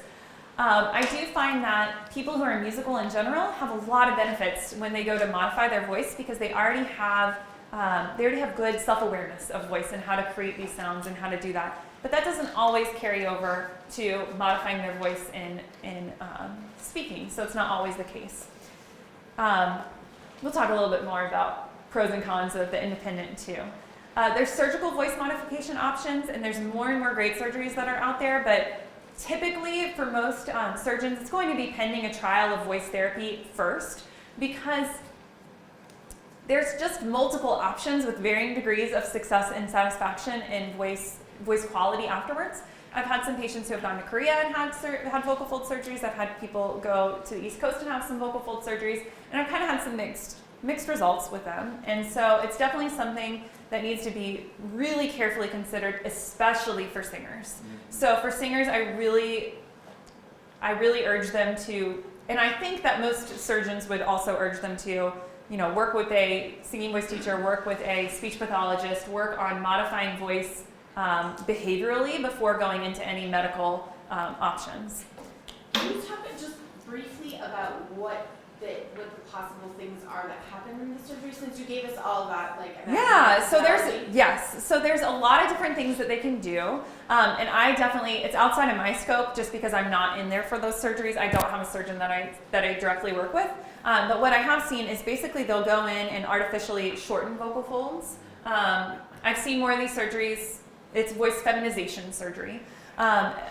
I do find that people who are musical in general have a lot of benefits when they go to modify their voice because they already have good self-awareness of voice and how to create these sounds and how to do that. But that doesn't always carry over to modifying their voice in speaking, so it's not always the case. We'll talk a little bit more about pros and cons of the independent too. There's surgical voice modification options, and there's more and more great surgeries that are out there, but typically for most surgeons, it's going to be pending a trial of voice therapy first, because there's just multiple options with varying degrees of success and satisfaction in voice quality afterwards. I've had some patients who have gone to Korea and had vocal fold surgeries. I've had people go to the East Coast and have some vocal fold surgeries, and I've kind of had some mixed results with them. And so it's definitely something that needs to be really carefully considered, especially for singers. So for singers, I really urge them to, and I think that most surgeons would also urge them to, you know, work with a singing voice teacher, work with a speech pathologist, work on modifying voice behaviorally before going into any medical options. Can you talk just briefly about what the possible things are that happen in the surgery, since you gave us all that, like, yeah, so there's a lot of different things that they can do, and I definitely, it's outside of my scope just because I'm not in there for those surgeries. I don't have a surgeon that I directly work with, but what I have seen is basically they'll go in and artificially shorten vocal folds. I've seen more of these surgeries. It's voice feminization surgery.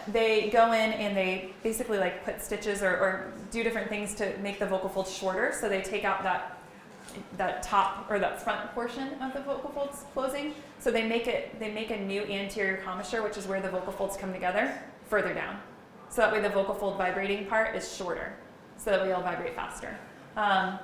They go in and they basically like put stitches or do different things to make the vocal folds shorter. So they take out that top or that front portion of the vocal folds closing. So they make a new anterior commissure, which is where the vocal folds come together, further down. So that way the vocal fold vibrating part is shorter. So that way it'll vibrate faster. And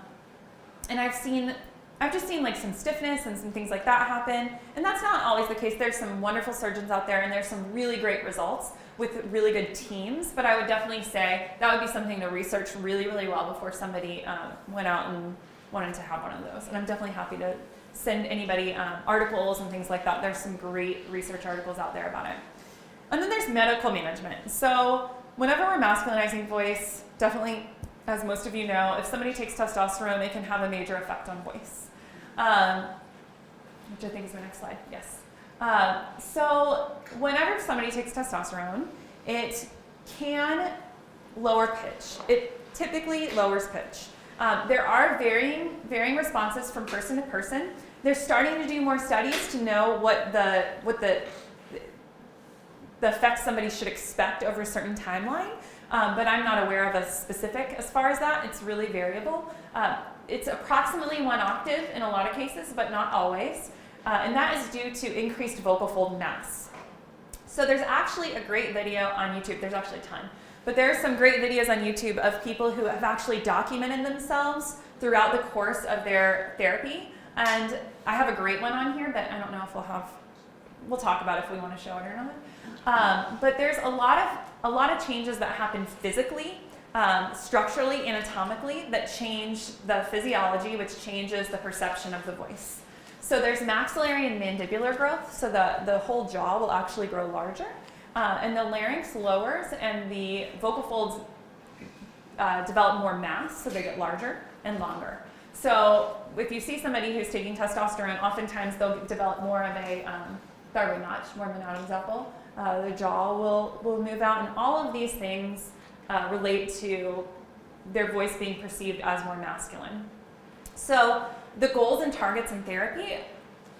I've just seen like some stiffness and some things like that happen, and that's not always the case. There's some wonderful surgeons out there, and there's some really great results with really good teams, but I would definitely say that would be something to research really, really well before somebody went out and wanted to have one of those. And I'm definitely happy to send anybody articles and things like that. There's some great research articles out there about it. And then there's medical management. So whenever we're masculinizing voice, definitely, as most of you know, if somebody takes testosterone, it can have a major effect on voice. Which I think is my next slide, yes. So whenever somebody takes testosterone, it can lower pitch. It typically lowers pitch. There are varying responses from person to person. They're starting to do more studies to know what the effects somebody should expect over a certain timeline, but I'm not aware of a specific as far as that. It's really variable. It's approximately 1 octave in a lot of cases, but not always, and that is due to increased vocal fold mass. So there's actually a great video on YouTube. There's actually a ton. But there are some great videos on YouTube of people who have actually documented themselves throughout the course of their therapy. And I have a great one on here that I don't know if we'll talk about if we want to show it or not. But there's a lot of changes that happen physically, structurally, anatomically, that change the physiology, which changes the perception of the voice. So there's maxillary and mandibular growth, so the whole jaw will actually grow larger. And the larynx lowers and the vocal folds develop more mass, so they get larger and longer. So if you see somebody who's taking testosterone, oftentimes they'll develop more of a thyroid notch, more of an Adam's apple. The jaw will move out, and all of these things relate to their voice being perceived as more masculine. So the goals and targets in therapy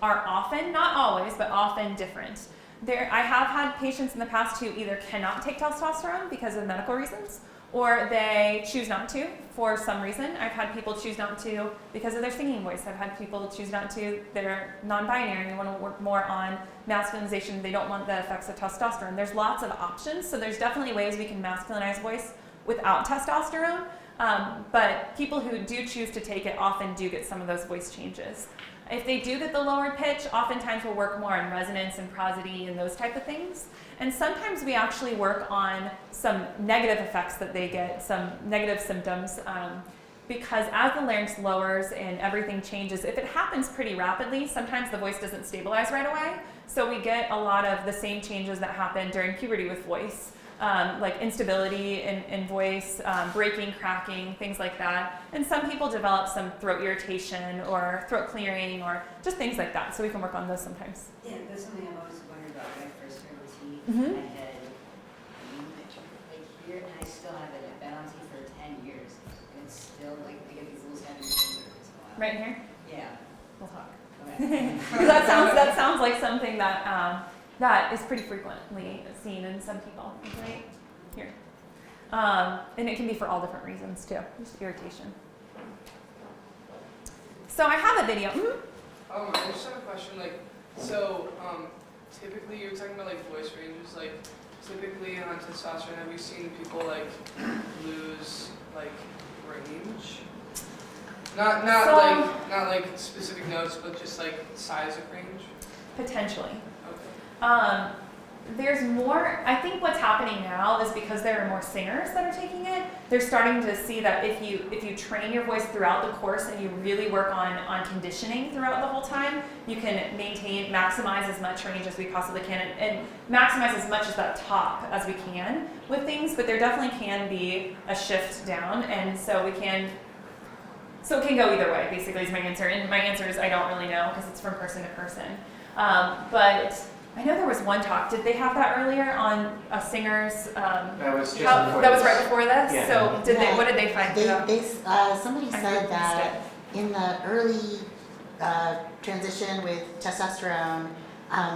are often, not always, but often different. I have had patients in the past who either cannot take testosterone because of medical reasons, or they choose not to for some reason. I've had people choose not to because of their singing voice. I've had people choose not to, they're non-binary, they want to work more on masculinization, they don't want the effects of testosterone. There's lots of options, so there's definitely ways we can masculinize voice without testosterone, but people who do choose to take it often do get some of those voice changes. If they do get the lower pitch, oftentimes we'll work more on resonance and prosody and those type of things. And sometimes we actually work on some negative effects that they get, some negative symptoms, because as the larynx lowers and everything changes, if it happens pretty rapidly, sometimes the voice doesn't stabilize right away. So we get a lot of the same changes that happen during puberty with voice. Like instability in voice, breaking, cracking, things like that. And some people develop some throat irritation or throat clearing or just things like that. So we can work on those sometimes. Yeah, that's something I've always wondered about when I first started with tea. Mm-hmm. I had like here, and I still have it. I've been on tea for 10 years. And it's still like, I get these little heavy fingers. Right in here? Yeah. We'll talk. Okay. that sounds like something that that is pretty frequently seen in some people, right here. And it can be for all different reasons too, just irritation. So I have a video. I just have a question, typically you're talking about voice ranges, typically on testosterone, have you seen people lose range? Not specific notes, but just size of range? Potentially. Okay. There's more, I think what's happening now is because there are more singers that are taking it, they're starting to see that if you train your voice throughout the course and you really work on conditioning throughout the whole time, you can maximize as much range as we possibly can and maximize as much as that top as we can with things, but there definitely can be a shift down, and so it can go either way, basically is my answer. And my answer is I don't really know because it's from person to person. But I know there was one talk. Did they have that earlier on a singer's? That was just before that was this. right before this. Yeah. So Yeah. what did they find? Somebody I said missed that in the early transition with testosterone,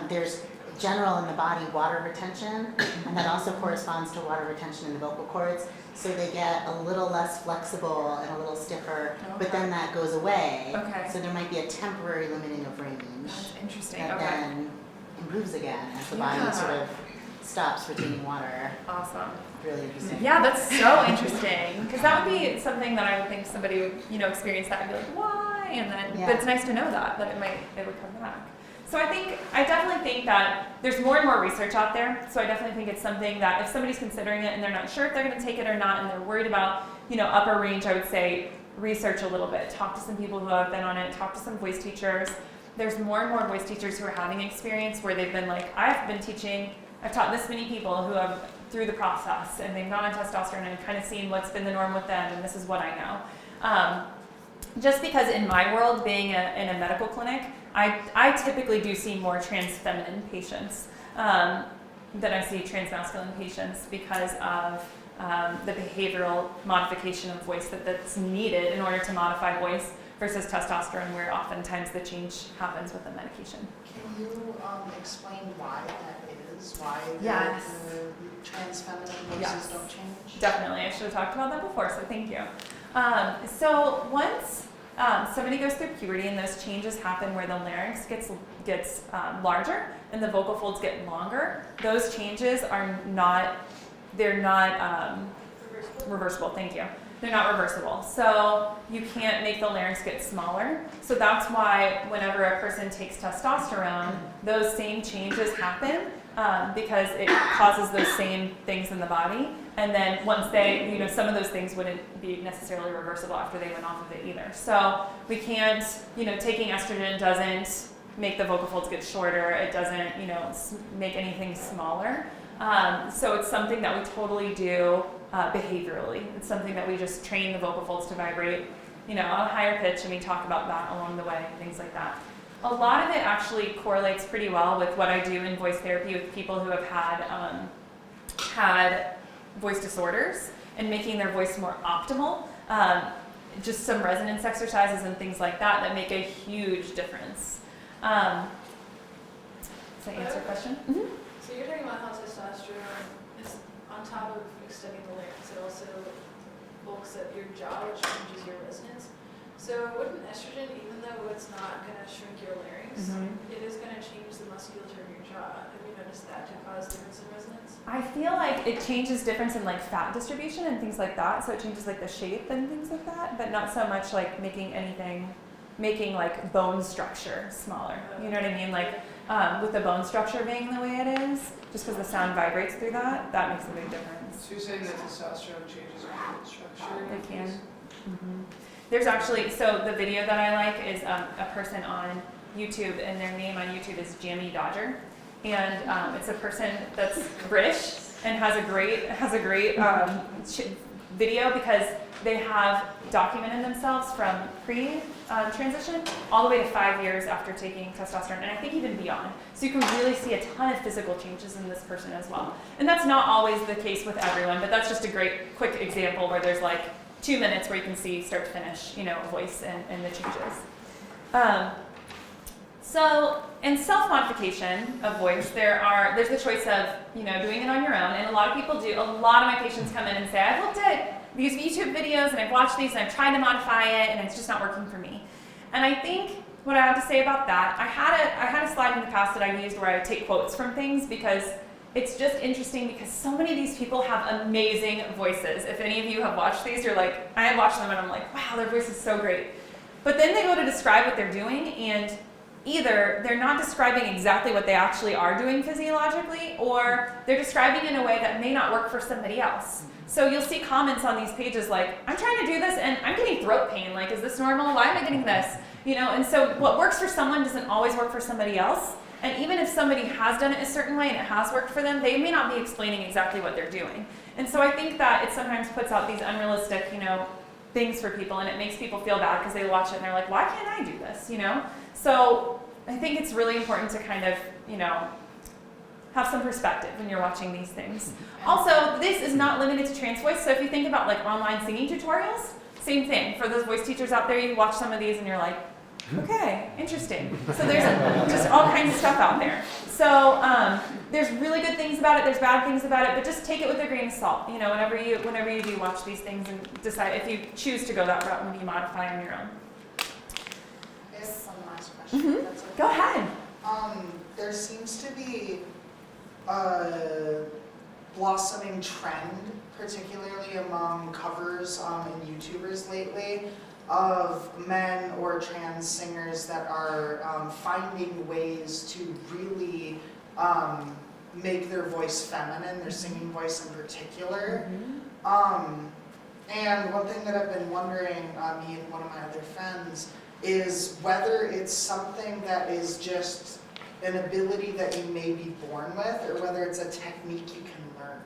there's general in the body water retention, and that also corresponds to water retention in the vocal cords. So they get a little less flexible and a little stiffer, but then that goes away. Okay. So there might be a temporary limiting of range That's interesting. that Okay. then improves again as the Yeah. body sort of stops retaining water. Awesome. Really interesting. Yeah, that's so interesting. Because that would be something that I would think somebody would, experience that and be like, why? And then, Yeah. but it's nice to know that it would come back. So I definitely think that there's more and more research out there. So I definitely think it's something that if somebody's considering it and they're not sure if they're going to take it or not, and they're worried about, upper range, I would say research a little bit. Talk to some people who have been on it. Talk to some voice teachers. There's more and more voice teachers who are having experience where they've been like, I've taught this many people who have through the process, and they've gone on testosterone and kind of seen what's been the norm with them, and this is what I know. Just because in my world, being in a medical clinic, I typically do see more trans feminine patients than I see trans masculine patients because of the behavioral modification of voice that's needed in order to modify voice versus testosterone, where oftentimes the change happens with the medication. Can you explain why that is? Why Yes. the trans feminine voices Yes. don't change? Definitely, I should have talked about that before, so thank you. So once somebody goes through puberty and those changes happen where the larynx gets larger and the vocal folds get longer, those changes are not, they're not reversible, thank you. They're not reversible. So you can't make the larynx get smaller. So that's why whenever a person takes testosterone, those same changes happen because it causes those same things in the body. And then once they, some of those things wouldn't be necessarily reversible after they went off of it either. So we can't, taking estrogen doesn't make the vocal folds get shorter. It doesn't, make anything smaller. So it's something that we totally do behaviorally. It's something that we just train the vocal folds to vibrate, on a higher pitch, and we talk about that along the way, things like that. A lot of it actually correlates pretty well with what I do in voice therapy with people who have had voice disorders and making their voice more optimal. Just some resonance exercises and things like that make a huge difference. Does that answer your question? Mm-hmm. So you're talking about how testosterone is on top of extending the larynx, it also bulks up your jaw, which changes your resonance. So wouldn't estrogen, even though it's not going to shrink your larynx, it is going to change the musculature of your jaw? Have you noticed that to cause difference in resonance? I feel like it changes difference in like fat distribution and things like that. So it changes like the shape and things like that, but not so much like making like bone structure smaller. You know what I mean? Like with the bone structure being the way it is, just because the sound vibrates through that makes a big difference. So you're saying that testosterone changes your bone structure? It can. Mm-hmm. There's actually, so the video that I like is a person on YouTube, and their name on YouTube is Jammy Dodger. And it's a person that's British and has a great video because they have documented themselves from pre-transition all the way to 5 years after taking testosterone, and I think even beyond. So you can really see a ton of physical changes in this person as well. And that's not always the case with everyone, but that's just a great quick example where there's like 2 minutes where you can see start to finish, voice and the changes. So in self-modification of voice, there's the choice of, doing it on your own, and a lot of people do. A lot of my patients come in and say, I've looked at these YouTube videos and I've watched these and I've tried to modify it and it's just not working for me. And I think what I have to say about that, I had a slide in the past that I used where I would take quotes from things because it's just interesting because so many of these people have amazing voices. If any of you have watched these, you're like, I have watched them and I'm like, wow, their voice is so great. But then they go to describe what they're doing, and either they're not describing exactly what they actually are doing physiologically, or they're describing in a way that may not work for somebody else. So you'll see comments on these pages like, I'm trying to do this and I'm getting throat pain. Like, is this normal? Why am I getting this? And so what works for someone doesn't always work for somebody else. And even if somebody has done it a certain way and it has worked for them, they may not be explaining exactly what they're doing. And so I think that it sometimes puts out these unrealistic, things for people, and it makes people feel bad because they watch it and they're like, why can't I do this? So I think it's really important to kind of, have some perspective when you're watching these things. Also, this is not limited to trans voice. So if you think about like online singing tutorials, same thing. For those voice teachers out there, you watch some of these and you're like, okay, interesting. So there's just all kinds of stuff out there. So there's really good things about it, there's bad things about it, but just take it with a grain of salt. Whenever you do watch these things and decide if you choose to go that route when you modify on your own. I have one last question. Mm-hmm. That's okay. Go ahead. There seems to be a blossoming trend, particularly among covers and YouTubers lately, of men or trans singers that are finding ways to really make their voice feminine, their singing voice in particular. And one thing that I've been wondering, me and one of my other friends, is whether it's something that is just an ability that you may be born with, or whether it's a technique you can learn.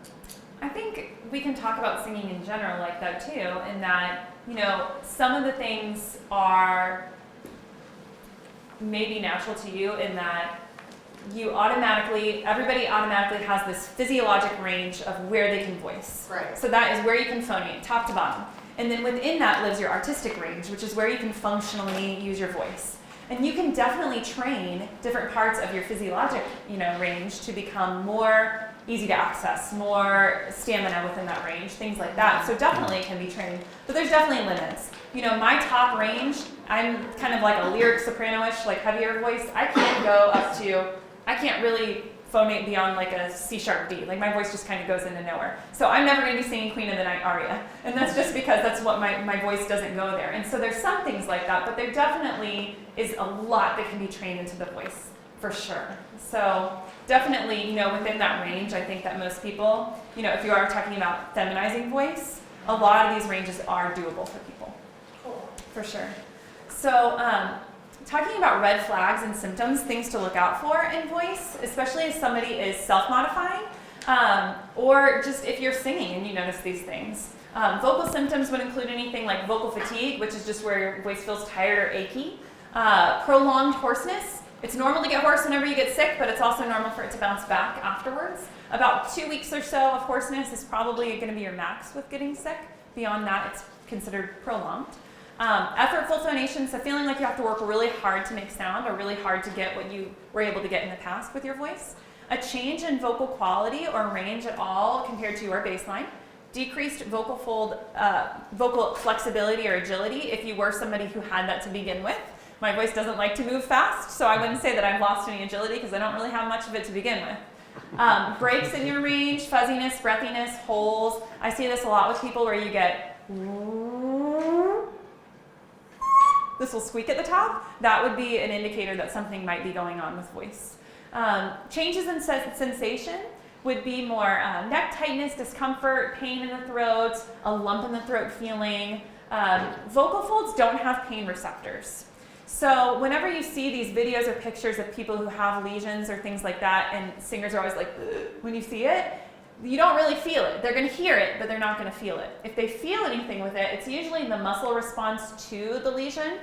I think we can talk about singing in general like that too, in that, some of the things are maybe natural to you in that everybody automatically has this physiologic range of where they can voice. Right. So that is where you can phonate, top to bottom. And then within that lives your artistic range, which is where you can functionally use your voice. And you can definitely train different parts of your physiologic, range to become more easy to access, more stamina within that range, things like that. So definitely it can be trained, but there's definitely limits. My top range, I'm kind of like a lyric soprano-ish, like heavier voice. I can't really phonate beyond like a C sharp D. Like my voice just kind of goes into nowhere. So I'm never going to be singing Queen of the Night aria. And that's just because that's what my voice doesn't go there. And so there's some things like that, but there definitely is a lot that can be trained into the voice, for sure. So definitely, within that range, I think that most people, if you are talking about feminizing voice, a lot of these ranges are doable for people. Cool. For sure. So talking about red flags and symptoms, things to look out for in voice, especially if somebody is self-modifying, or just if you're singing and you notice these things. Vocal symptoms would include anything like vocal fatigue, which is just where your voice feels tired or achy. Prolonged hoarseness. It's normal to get hoarse whenever you get sick, but it's also normal for it to bounce back afterwards. About 2 weeks or so of hoarseness is probably going to be your max with getting sick. Beyond that, it's considered prolonged. Effortful phonation, so feeling like you have to work really hard to make sound or really hard to get what you were able to get in the past with your voice. A change in vocal quality or range at all compared to your baseline. Decreased vocal flexibility or agility if you were somebody who had that to begin with. My voice doesn't like to move fast, so I wouldn't say that I've lost any agility because I don't really have much of it to begin with. Breaks in your range, fuzziness, breathiness, holes. I see this a lot with people where you get this will squeak at the top. That would be an indicator that something might be going on with voice. Changes in sensation would be more neck tightness, discomfort, pain in the throat, a lump in the throat feeling. Vocal folds don't have pain receptors. So whenever you see these videos or pictures of people who have lesions or things like that, and singers are always like, when you see it, you don't really feel it. They're going to hear it, but they're not going to feel it. If they feel anything with it, it's usually the muscle response to the lesion.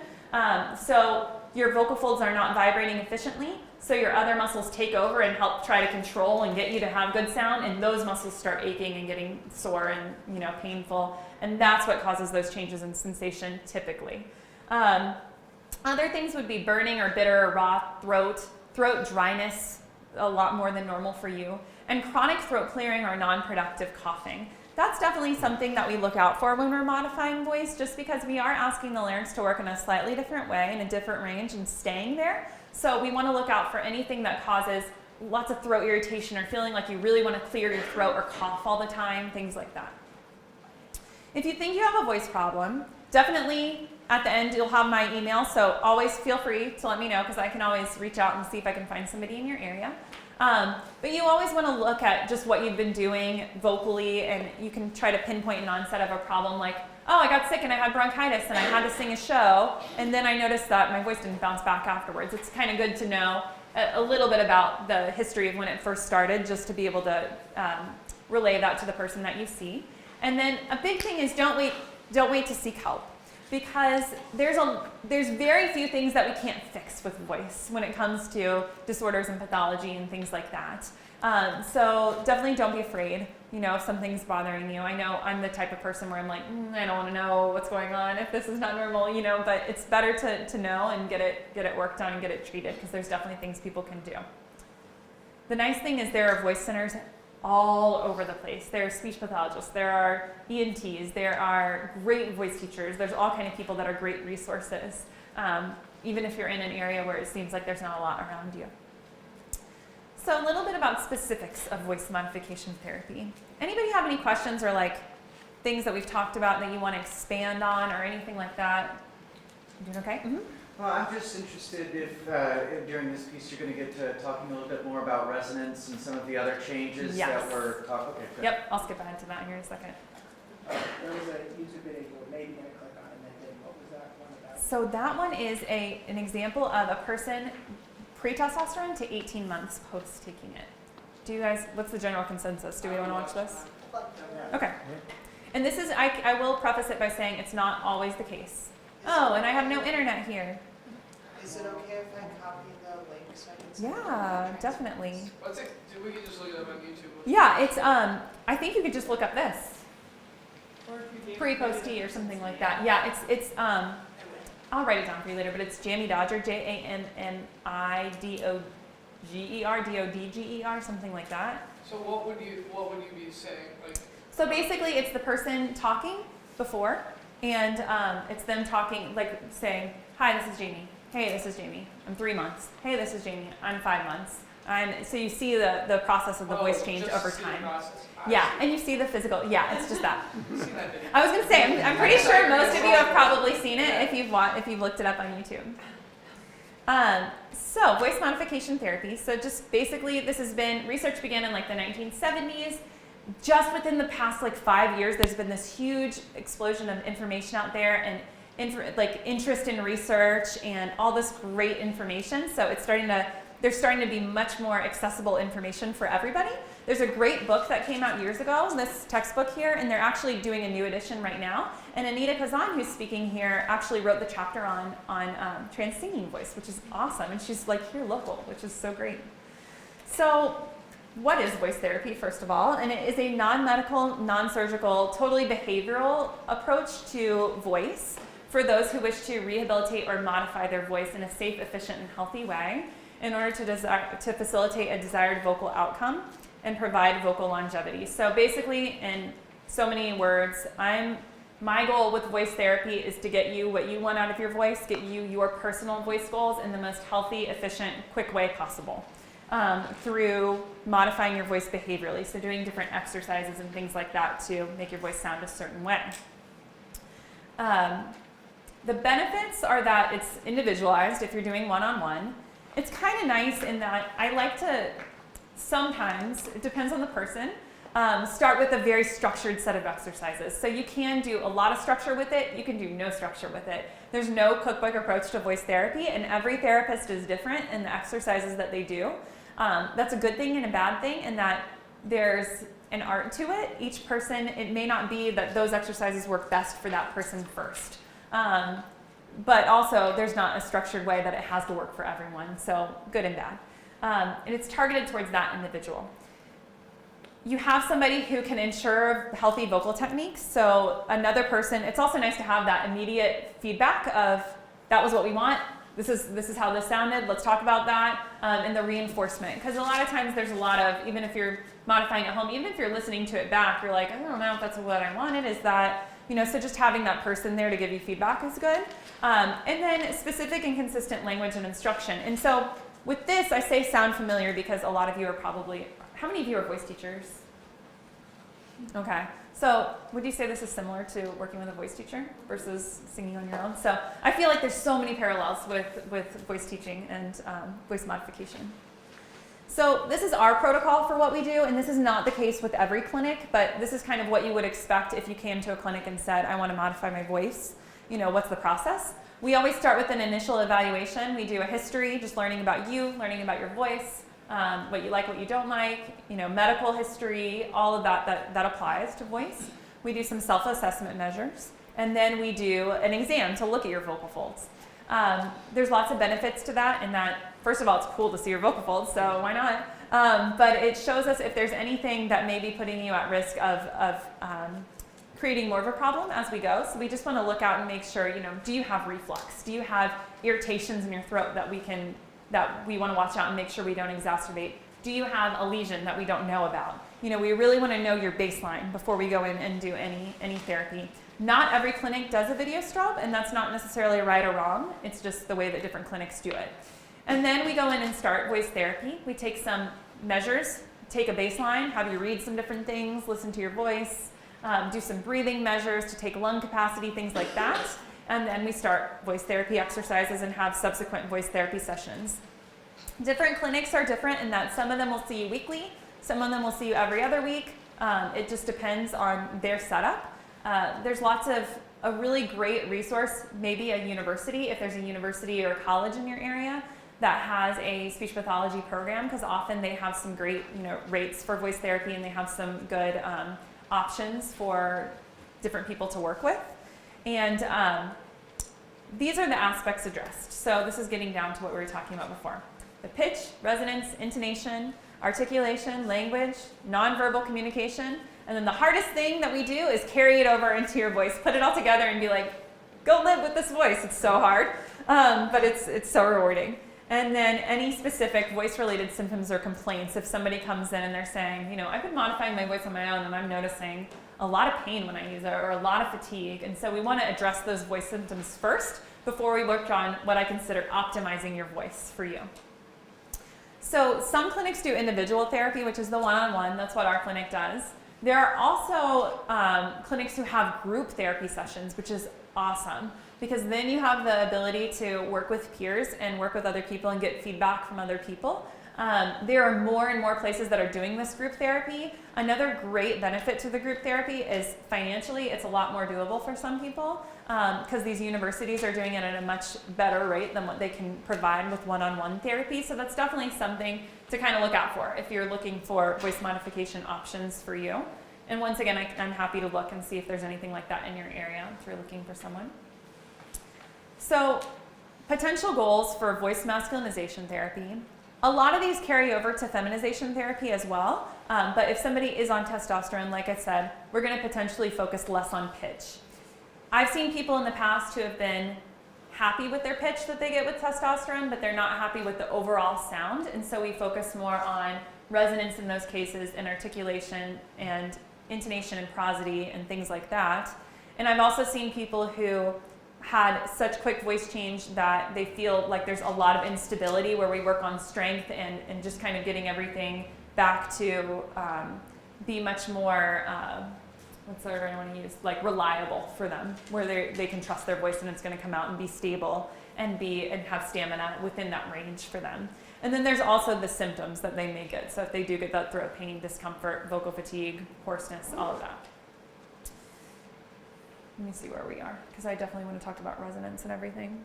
So your vocal folds are not vibrating efficiently, so your other muscles take over and help try to control and get you to have good sound, and those muscles start aching and getting sore and painful, and that's what causes those changes in sensation typically. Other things would be burning or bitter or raw throat dryness, a lot more than normal for you, and chronic throat clearing or non-productive coughing. That's definitely something that we look out for when we're modifying voice, just because we are asking the larynx to work in a slightly different way, in a different range, and staying there. So we want to look out for anything that causes lots of throat irritation or feeling like you really want to clear your throat or cough all the time, things like that. If you think you have a voice problem, definitely at the end you'll have my email, so always feel free to let me know because I can always reach out and see if I can find somebody in your area. But you always want to look at just what you've been doing vocally, and you can try to pinpoint an onset of a problem like, oh, I got sick and I had bronchitis and I had to sing a show, and then I noticed that my voice didn't bounce back afterwards. It's kind of good to know a little bit about the history of when it first started, just to be able to relay that to the person that you see. And then a big thing is don't wait to seek help, because there's very few things that we can't fix with voice when it comes to disorders and pathology and things like that. So definitely don't be afraid, if something's bothering you. I know I'm the type of person where I'm like, I don't want to know what's going on if this is not normal, but it's better to know and get it worked on and get it treated, because there's definitely things people can do. The nice thing is there are voice centers all over the place. There are speech pathologists, there are ENTs, there are great voice teachers, there's all kind of people that are great resources, even if you're in an area where it seems like there's not a lot around you. So a little bit about specifics of voice modification therapy. Anybody have any questions or things that we've talked about that you want to expand on or anything like that? You doing okay? Mm-hmm. Well, I'm just interested if during this piece you're going to get to talking a little bit more about resonance and some of the other changes that were talked. Okay, good. Yep, I'll skip ahead to that here in a second. There was a user video, maybe I click on it and then what was that one about? So that one is an example of a person pre-testosterone to 18 months post taking it. Do you guys, what's the general consensus? Do we want to watch this? Okay. And this is, I will preface it by saying it's not always the case. Oh, and I have no internet here. Is it okay if I copy the link voice findings. Yeah, definitely. Well, I think we could just look it up on YouTube. Yeah, it's I think you could just look up this Or if you gave pre-post-T or something like that. Yeah, it's I'll write it down for you later, but it's Jammy Dodger, JAMMIDOGER, DODGER, something like that. So what would you be saying? Like, So basically, it's the person talking before, and it's them talking, like saying, "Hi, this is Jamie. Hey, this is Jamie. I'm 3 months. Hey, this is Jamie. I'm 5 months." So you see the process of the voice change just over see the time. process. Yeah, and you see the physical. Yeah, it's just that. See that video. I was gonna say, I'm pretty sure most of you have probably seen it if you've looked it up on YouTube. So voice modification therapy. So just basically, research began in like the 1970s. Just within the past like 5 years, there's been this huge explosion of information out there and interest in research and all this great information. So there's starting to be much more accessible information for everybody. There's a great book that came out years ago, this textbook here, and they're actually doing a new edition right now. And Anita Kazan, who's speaking here, actually wrote the chapter on trans singing voice, which is awesome. And she's like here local, which is so great. So what is voice therapy, first of all? And it is a non-medical, non-surgical, totally behavioral approach to voice for those who wish to rehabilitate or modify their voice in a safe, efficient, and healthy way in order to facilitate a desired vocal outcome and provide vocal longevity. So basically, in so many words, my goal with voice therapy is to get you what you want out of your voice, get you your personal voice goals in the most healthy, efficient, quick way possible through modifying your voice behaviorally. So doing different exercises and things like that to make your voice sound a certain way. The benefits are that it's individualized if you're doing one-on-one. It's kind of nice in that I like to sometimes, it depends on the person, start with a very structured set of exercises. So you can do a lot of structure with it, you can do no structure with it. There's no cookbook approach to voice therapy, and every therapist is different in the exercises that they do. That's a good thing and a bad thing in that there's an art to it. Each person, it may not be that those exercises work best for that person first. But also, there's not a structured way that it has to work for everyone, so good and bad. And it's targeted towards that individual. You have somebody who can ensure healthy vocal techniques, so another person, it's also nice to have that immediate feedback of, that was what we want, this is how this sounded, let's talk about that, and the reinforcement. Because a lot of times there's a lot of, even if you're modifying at home, even if you're listening to it back, you're like, I don't know if that's what I wanted, is that, so just having that person there to give you feedback is good. And then specific and consistent language and instruction. And so with this, I say sound familiar because a lot of you are probably, how many of you are voice teachers? Okay, so would you say this is similar to working with a voice teacher versus singing on your own? So I feel like there's so many parallels with voice teaching and voice modification. So this is our protocol for what we do, and this is not the case with every clinic, but this is kind of what you would expect if you came to a clinic and said, I want to modify my voice. What's the process? We always start with an initial evaluation. We do a history, just learning about you, learning about your voice, what you like, what you don't like, medical history, all of that applies to voice. We do some self-assessment measures, and then we do an exam to look at your vocal folds. There's lots of benefits to that in that, first of all, it's cool to see your vocal folds, so why not? But it shows us if there's anything that may be putting you at risk of creating more of a problem as we go. So we just want to look out and make sure, do you have reflux? Do you have irritations in your throat that we want to watch out and make sure we don't exacerbate? Do you have a lesion that we don't know about? We really want to know your baseline before we go in and do any therapy. Not every clinic does a video strobe, and that's not necessarily right or wrong. It's just the way that different clinics do it. And then we go in and start voice therapy. We take some measures, take a baseline, have you read some different things, listen to your voice, do some breathing measures to take lung capacity, things like that. And then we start voice therapy exercises and have subsequent voice therapy sessions. Different clinics are different in that some of them will see you weekly, some of them will see you every other week. It just depends on their setup. There's lots of a really great resource, maybe a university, if there's a university or a college in your area that has a speech pathology program, because often they have some great rates for voice therapy and they have some good options for different people to work with. And these are the aspects addressed. So this is getting down to what we were talking about before. the pitch, resonance, intonation, articulation, language, nonverbal communication, and then the hardest thing that we do is carry it over into your voice. Put it all together and be like, go live with this voice. It's so hard, but it's so rewarding. And then any specific voice-related symptoms or complaints, if somebody comes in and they're saying, you know, I've been modifying my voice on my own and I'm noticing a lot of pain when I use it or a lot of fatigue. And so we want to address those voice symptoms first before we work on what I consider optimizing your voice for you. So some clinics do individual therapy, which is the one-on-one. That's what our clinic does. There are also clinics who have group therapy sessions, which is awesome, because then you have the ability to work with peers and work with other people and get feedback from other people. There are more and more places that are doing this group therapy. Another great benefit to the group therapy is financially, it's a lot more doable for some people because these universities are doing it at a much better rate than what they can provide with one-on-one therapy. So that's definitely something to kind of look out for if you're looking for voice modification options for you. And once again, I'm happy to look and see if there's anything like that in your area if you're looking for someone. So potential goals for voice masculinization therapy. A lot of these carry over to feminization therapy as well, but if somebody is on testosterone, like I said, we're going to potentially focus less on pitch. I've seen people in the past who have been happy with their pitch that they get with testosterone, but they're not happy with the overall sound, and so we focus more on resonance in those cases and articulation and intonation and prosody and things like that. And I've also seen people who had such quick voice change that they feel like there's a lot of instability where we work on strength and just kind of getting everything back to be much more, what's the word I want to use, like reliable for them, where they can trust their voice and it's going to come out and be stable and have stamina within that range for them. And then there's also the symptoms that they may get. So if they do get that throat pain, discomfort, vocal fatigue, hoarseness, all of that. Let me see where we are, because I definitely want to talk about resonance and everything.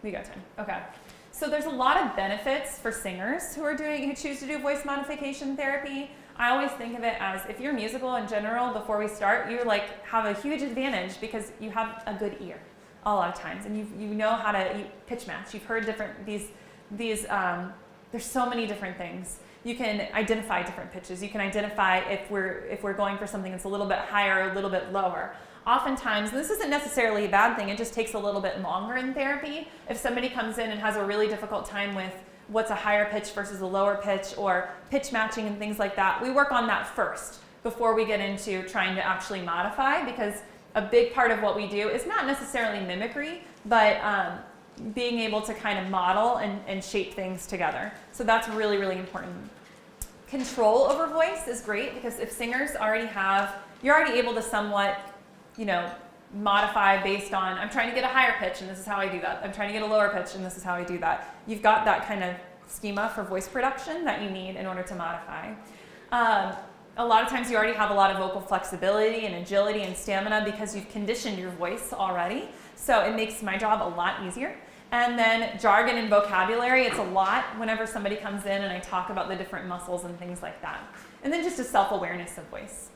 We got time. Okay. So there's a lot of benefits for singers who choose to do voice modification therapy. I always think of it as if you're musical in general, before we start, you like have a huge advantage because you have a good ear a lot of times, and you know how to pitch match. You've heard different there's so many different things. You can identify different pitches. You can identify if we're going for something that's a little bit higher or a little bit lower. Oftentimes, this isn't necessarily a bad thing, it just takes a little bit longer in therapy. If somebody comes in and has a really difficult time with what's a higher pitch versus a lower pitch or pitch matching and things like that, we work on that first before we get into trying to actually modify, because a big part of what we do is not necessarily mimicry, but being able to kind of model and shape things together. So that's really, really important. Control over voice is great, because if singers you're already able to somewhat, modify based on, I'm trying to get a higher pitch and this is how I do that. I'm trying to get a lower pitch and this is how I do that. You've got that kind of schema for voice production that you need in order to modify. A lot of times you already have a lot of vocal flexibility and agility and stamina because you've conditioned your voice already. So it makes my job a lot easier. And then jargon and vocabulary, it's a lot whenever somebody comes in and I talk about the different muscles and things like that. And then just a self-awareness of voice.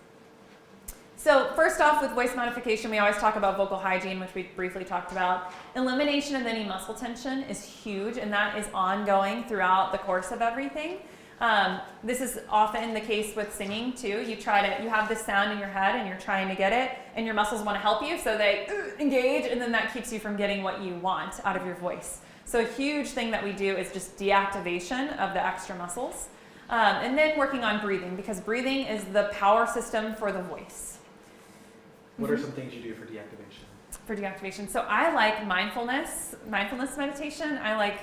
So first off, with voice modification, we always talk about vocal hygiene, which we briefly talked about. Elimination of any muscle tension is huge, and that is ongoing throughout the course of everything. This is often the case with singing too. You have this sound in your head and you're trying to get it, and your muscles want to help you, so they engage, and then that keeps you from getting what you want out of your voice. So a huge thing that we do is just deactivation of the extra muscles. And then working on breathing, because breathing is the power system for the voice. What are some things you do for deactivation? For deactivation, so I like mindfulness meditation. I like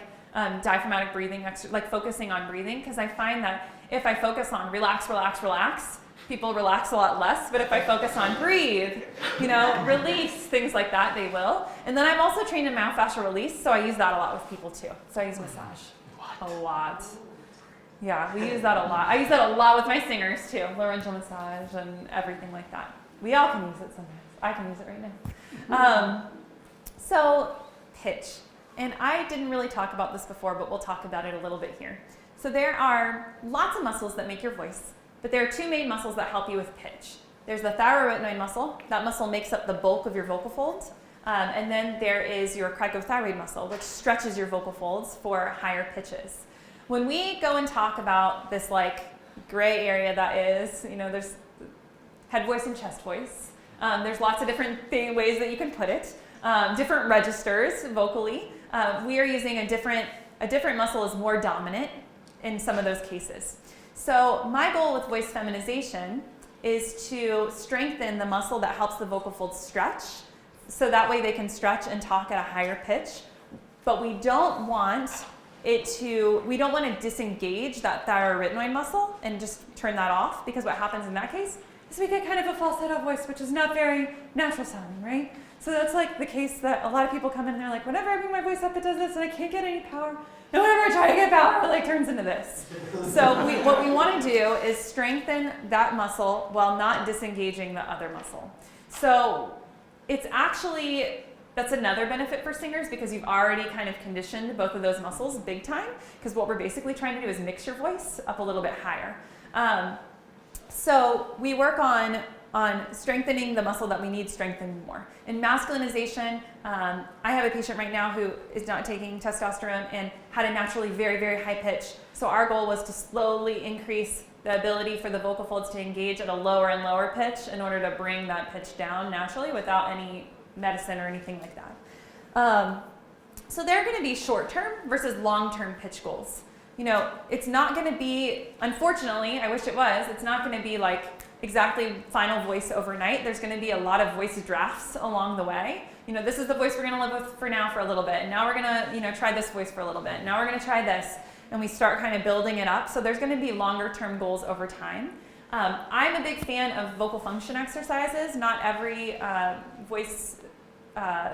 diaphragmatic breathing, like focusing on breathing, because I find that if I focus on relax, relax, relax, people relax a lot less. But if I focus on breathe, release, things like that, they will. And then I'm also trained in myofascial release, so I use that a lot with people too. So I use massage a lot. Yeah, we use that a lot. I use that a lot with my singers too, laryngeal massage and everything like that. We all can use it sometimes. I can use it right now. So pitch. And I didn't really talk about this before, but we'll talk about it a little bit here. So there are lots of muscles that make your voice, but there are two main muscles that help you with pitch. There's the thyroarytenoid muscle. That muscle makes up the bulk of your vocal folds. And then there is your cricothyroid muscle, which stretches your vocal folds for higher pitches. When we go and talk about this like gray area that is, there's head voice and chest voice. There's lots of different ways that you can put it. Different registers vocally. We are using a different muscle is more dominant in some of those cases. So my goal with voice feminization is to strengthen the muscle that helps the vocal folds stretch, so that way they can stretch and talk at a higher pitch. But we don't want to disengage that thyroarytenoid muscle and just turn that off, because what happens in that case is we get kind of a falsetto voice, which is not very natural sounding, right? So that's like the case that a lot of people come in and they're like, whenever I bring my voice up, it does this and I can't get any power. And whenever I try to get power, it like turns into this. So what we want to do is strengthen that muscle while not disengaging the other muscle. So it's actually, that's another benefit for singers, because you've already kind of conditioned both of those muscles big time, because what we're basically trying to do is mix your voice up a little bit higher. So we work on strengthening the muscle that we need strengthened more. In masculinization, I have a patient right now who is not taking testosterone and had a naturally very, very high pitch. So our goal was to slowly increase the ability for the vocal folds to engage at a lower and lower pitch in order to bring that pitch down naturally without any medicine or anything like that. So they're going to be short-term versus long-term pitch goals. It's not going to be, unfortunately, I wish it was, it's not going to be like exactly final voice overnight. There's going to be a lot of voice drafts along the way. This is the voice we're going to live with for now for a little bit. And now we're going to, try this voice for a little bit. Now we're going to try this. And we start kind of building it up. So there's going to be longer term goals over time. I'm a big fan of vocal function exercises. Not every voice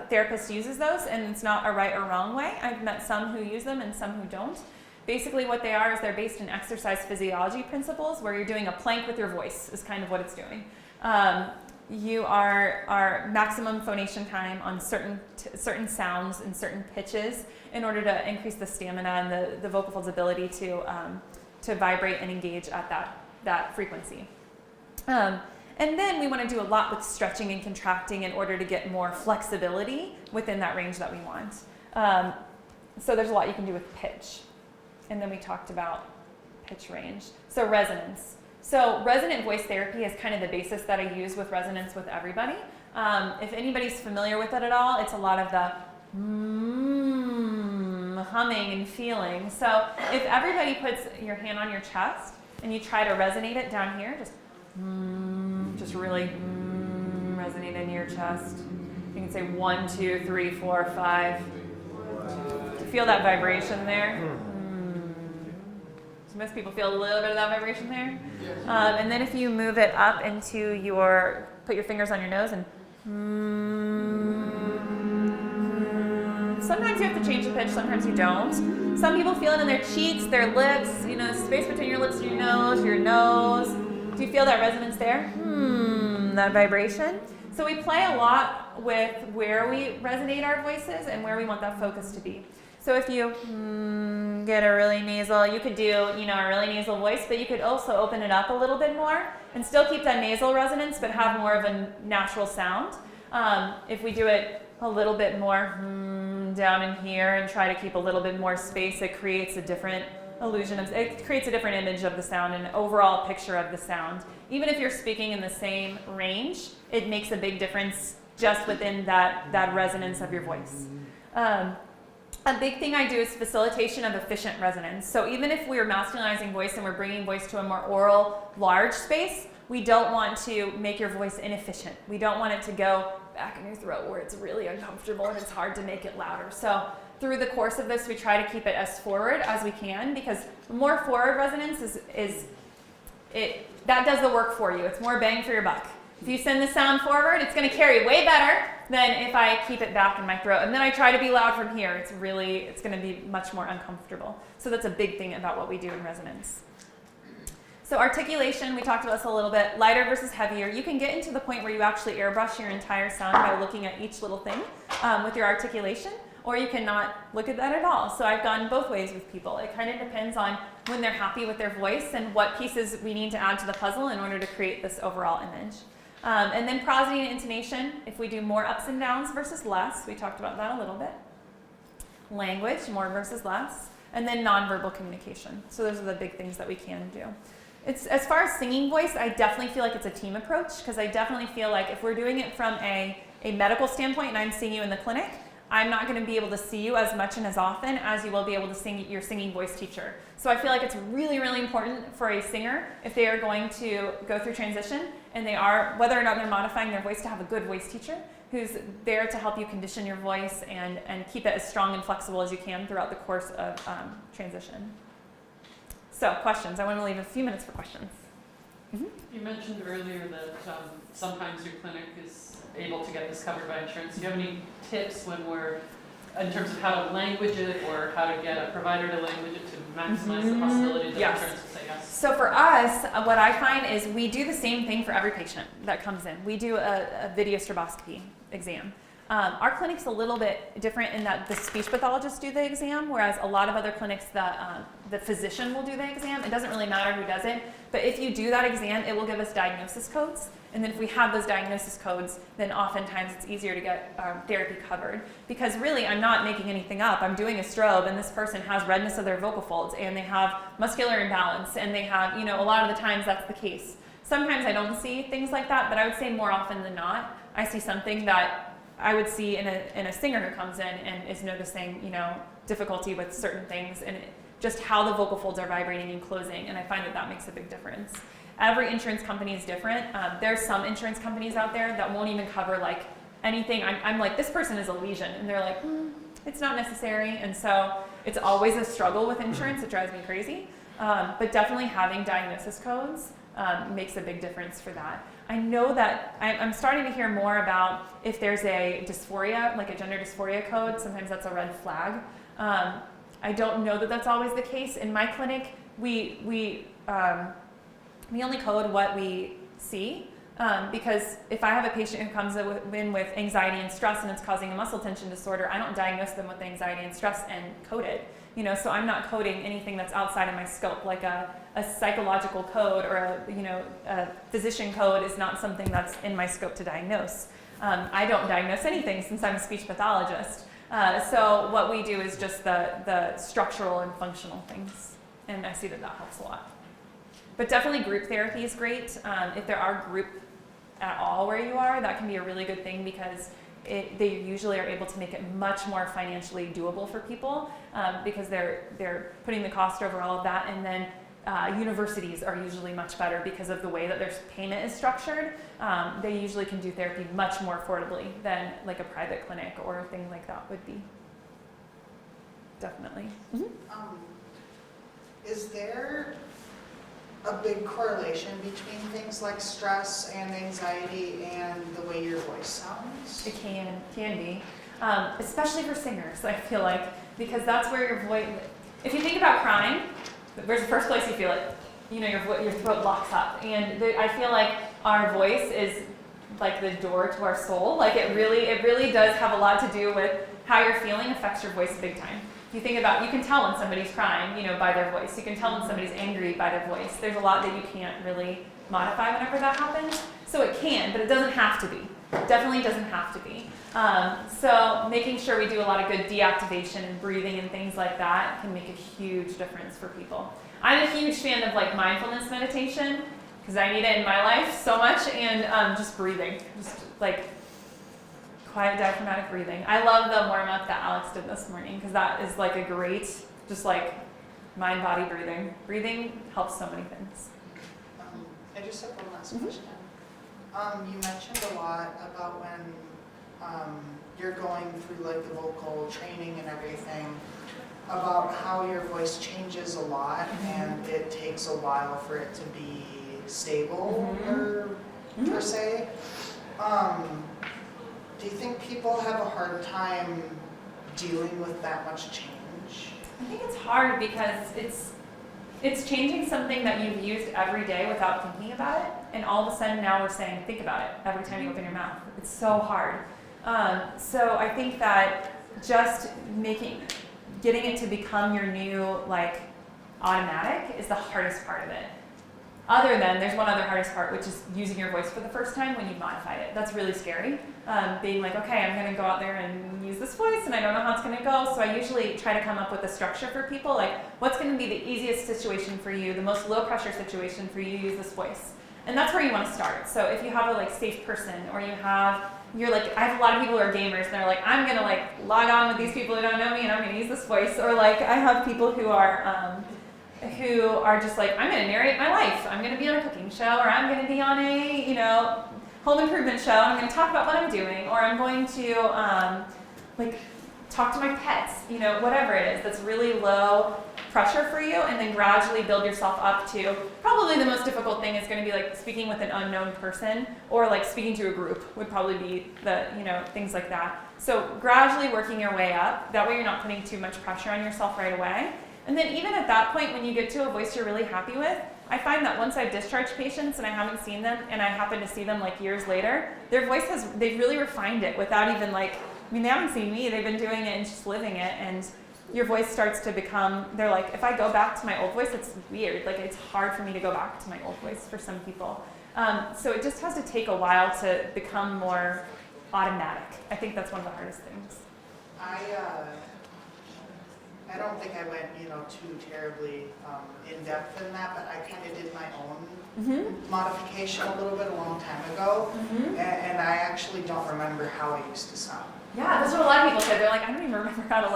therapist uses those, and it's not a right or wrong way. I've met some who use them and some who don't. Basically what they are is they're based in exercise physiology principles, where you're doing a plank with your voice is kind of what it's doing. You are maximum phonation time on certain sounds and certain pitches in order to increase the stamina and the vocal folds' ability to vibrate and engage at that frequency. And then we want to do a lot with stretching and contracting in order to get more flexibility within that range that we want. So there's a lot you can do with pitch. And then we talked about pitch range. So resonance. So resonant voice therapy is kind of the basis that I use with resonance with everybody. If anybody's familiar with it at all, it's a lot of the humming and feeling. So if everybody puts your hand on your chest and you try to resonate it down here, just really resonate into your chest. You can say 1, 2, 3, 4, 5. Do you feel that vibration there? So most people feel a little bit of that vibration there. And then if you move it up into put your fingers on your nose and sometimes you have to change the pitch, sometimes you don't. Some people feel it in their cheeks, their lips, space between your lips and your nose. Do you feel that resonance there? That vibration. So we play a lot with where we resonate our voices and where we want that focus to be. So if you get a really nasal, you could do, a really nasal voice, but you could also open it up a little bit more and still keep that nasal resonance, but have more of a natural sound. If we do it a little bit more down in here and try to keep a little bit more space, it creates a different it creates a different image of the sound and an overall picture of the sound. Even if you're speaking in the same range, it makes a big difference just within that resonance of your voice. A big thing I do is facilitation of efficient resonance. So even if we're masculinizing voice and we're bringing voice to a more oral, large space, we don't want to make your voice inefficient. We don't want it to go back in your throat where it's really uncomfortable and it's hard to make it louder. So through the course of this, we try to keep it as forward as we can, because the more forward resonance that does the work for you. It's more bang for your buck. If you send the sound forward, it's going to carry way better than if I keep it back in my throat. And then I try to be loud from here. It's going to be much more uncomfortable. So that's a big thing about what we do in resonance. So articulation, we talked about this a little bit, lighter versus heavier. You can get into the point where you actually airbrush your entire sound by looking at each little thing with your articulation, or you cannot look at that at all. So I've gone both ways with people. It kind of depends on when they're happy with their voice and what pieces we need to add to the puzzle in order to create this overall image. And then prosody and intonation, if we do more ups and downs versus less, we talked about that a little bit. Language, more versus less. And then nonverbal communication. So those are the big things that we can do. It's, as far as singing voice, I definitely feel like it's a team approach, because I definitely feel like if we're doing it from a medical standpoint and I'm seeing you in the clinic, I'm not going to be able to see you as much and as often as you will be able to sing your singing voice teacher. So I feel like it's really, really important for a singer, if they are going to go through transition and they are, whether or not they're modifying their voice, to have a good voice teacher who's there to help you condition your voice and keep it as strong and flexible as you can throughout the course of transition. So questions. I want to leave a few minutes for questions. You mentioned earlier that sometimes your clinic is able to get this covered by insurance. Do you have any tips when we're, in terms of how to language it or how to get a provider to language it to maximize the possibility that Yes. insurance will say yes? So for us, what I find is we do the same thing for every patient that comes in. We do a video stroboscopy exam. Our clinic's a little bit different in that the speech pathologists do the exam, whereas a lot of other clinics, the physician will do the exam. It doesn't really matter who does it, but if you do that exam, it will give us diagnosis codes. And then if we have those diagnosis codes, then oftentimes it's easier to get therapy covered. Because really, I'm not making anything up. I'm doing a strobe, and this person has redness of their vocal folds, and they have muscular imbalance, and they have, a lot of the times that's the case. Sometimes I don't see things like that, but I would say more often than not, I see something that I would see in a singer who comes in and is noticing, difficulty with certain things and just how the vocal folds are vibrating and closing, and I find that makes a big difference. Every insurance company is different. There's some insurance companies out there that won't even cover like anything. I'm like, this person is a lesion, and they're like, it's not necessary, and so it's always a struggle with insurance. It drives me crazy, but definitely having diagnosis codes makes a big difference for that. I know that I'm starting to hear more about if there's a dysphoria, like a gender dysphoria code. Sometimes that's a red flag. I don't know that that's always the case. In my clinic, we only code what we see, because if I have a patient who comes in with anxiety and stress and it's causing a muscle tension disorder, I don't diagnose them with anxiety and stress and code it. So I'm not coding anything that's outside of my scope, like a psychological code or a physician code is not something that's in my scope to diagnose. I don't diagnose anything since I'm a speech pathologist. So what we do is just the structural and functional things, and I see that helps a lot. But definitely group therapy is great. If there are group at all where you are, that can be a really good thing, because they usually are able to make it much more financially doable for people, because they're putting the cost over all of that. And then universities are usually much better because of the way that their payment is structured. They usually can do therapy much more affordably than like a private clinic or a thing like that would be. Definitely. Is there a big correlation between things like stress and anxiety and the way your voice sounds? It can be, especially for singers, I feel like, because that's where your voice, if you think about crying, where's the first place you feel it? Your throat locks up, and I feel like our voice is like the door to our soul. Like it really does have a lot to do with how you're feeling affects your voice big time. You think about, you can tell when somebody's crying, by their voice. You can tell when somebody's angry by their voice. There's a lot that you can't really modify whenever that happens. So it can, but it doesn't have to be. It definitely doesn't have to be. So making sure we do a lot of good deactivation and breathing and things like that can make a huge difference for people. I'm a huge fan of like mindfulness meditation, because I need it in my life so much, and just breathing, just like quiet diaphragmatic breathing. I love the warm-up that Alex did this morning, because that is like a great, just like mind-body breathing. Breathing helps so many things. I just have one last question. You mentioned a lot about when you're going through like the vocal training and everything, about how your voice changes a lot and it takes a while for it to be stable per se. Do you think people have a hard time dealing with that much change? I think it's hard because it's changing something that you've used every day without thinking about it, and all of a sudden now we're saying think about it every time you open your mouth. It's so hard. So I think that just getting it to become your new like automatic is the hardest part of it. Other than, there's one other hardest part, which is using your voice for the first time when you've modified it. That's really scary. Being like, okay, I'm gonna go out there and use this voice and I don't know how it's gonna go. So I usually try to come up with a structure for people, like what's gonna be the easiest situation for you, the most low pressure situation for you to use this voice. And that's where you wanna start. So if you have a like safe person, or you're like, I have a lot of people who are gamers and they're like, I'm gonna like log on with these people who don't know me and I'm gonna use this voice. Or like I have people who are just like, I'm gonna narrate my life. I'm gonna be on a cooking show, or I'm gonna be on a, home improvement show, and I'm gonna talk about what I'm doing, or I'm going to like talk to my pets, whatever it is that's really low pressure for you, and then gradually build yourself up to, probably the most difficult thing is gonna be like speaking with an unknown person, or like speaking to a group would probably be the, things like that. So gradually working your way up, that way you're not putting too much pressure on yourself right away. And then even at that point, when you get to a voice you're really happy with, I find that once I've discharged patients and I haven't seen them, and I happen to see them like years later, their voice they've really refined it without even like, they haven't seen me, they've been doing it and just living it, and your voice starts to become, they're like, if I go back to my old voice, it's weird. Like, it's hard for me to go back to my old voice for some people. So it just has to take a while to become more automatic. I think that's one of the hardest things. I don't think I went, too terribly in depth in that, but I kind of did my own modification a little bit a long time ago, and I actually don't remember how I used to sound. Yeah, that's what a lot of people say. They're like, I don't even remember how to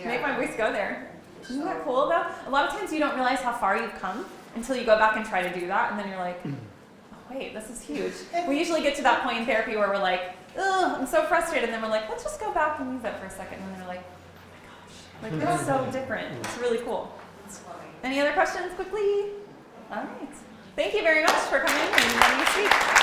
make my voice go there. Isn't that cool though? A lot of times you don't realize how far you've come until you go back and try to do that, and then you're like, oh wait, this is huge. We usually get to that point in therapy where we're like, ugh, I'm so frustrated, and then we're like, let's just go back and use that for a second, and then we're like, like, this is so different. It's really cool. Any other questions quickly? All right. Thank you very much for coming and letting me speak.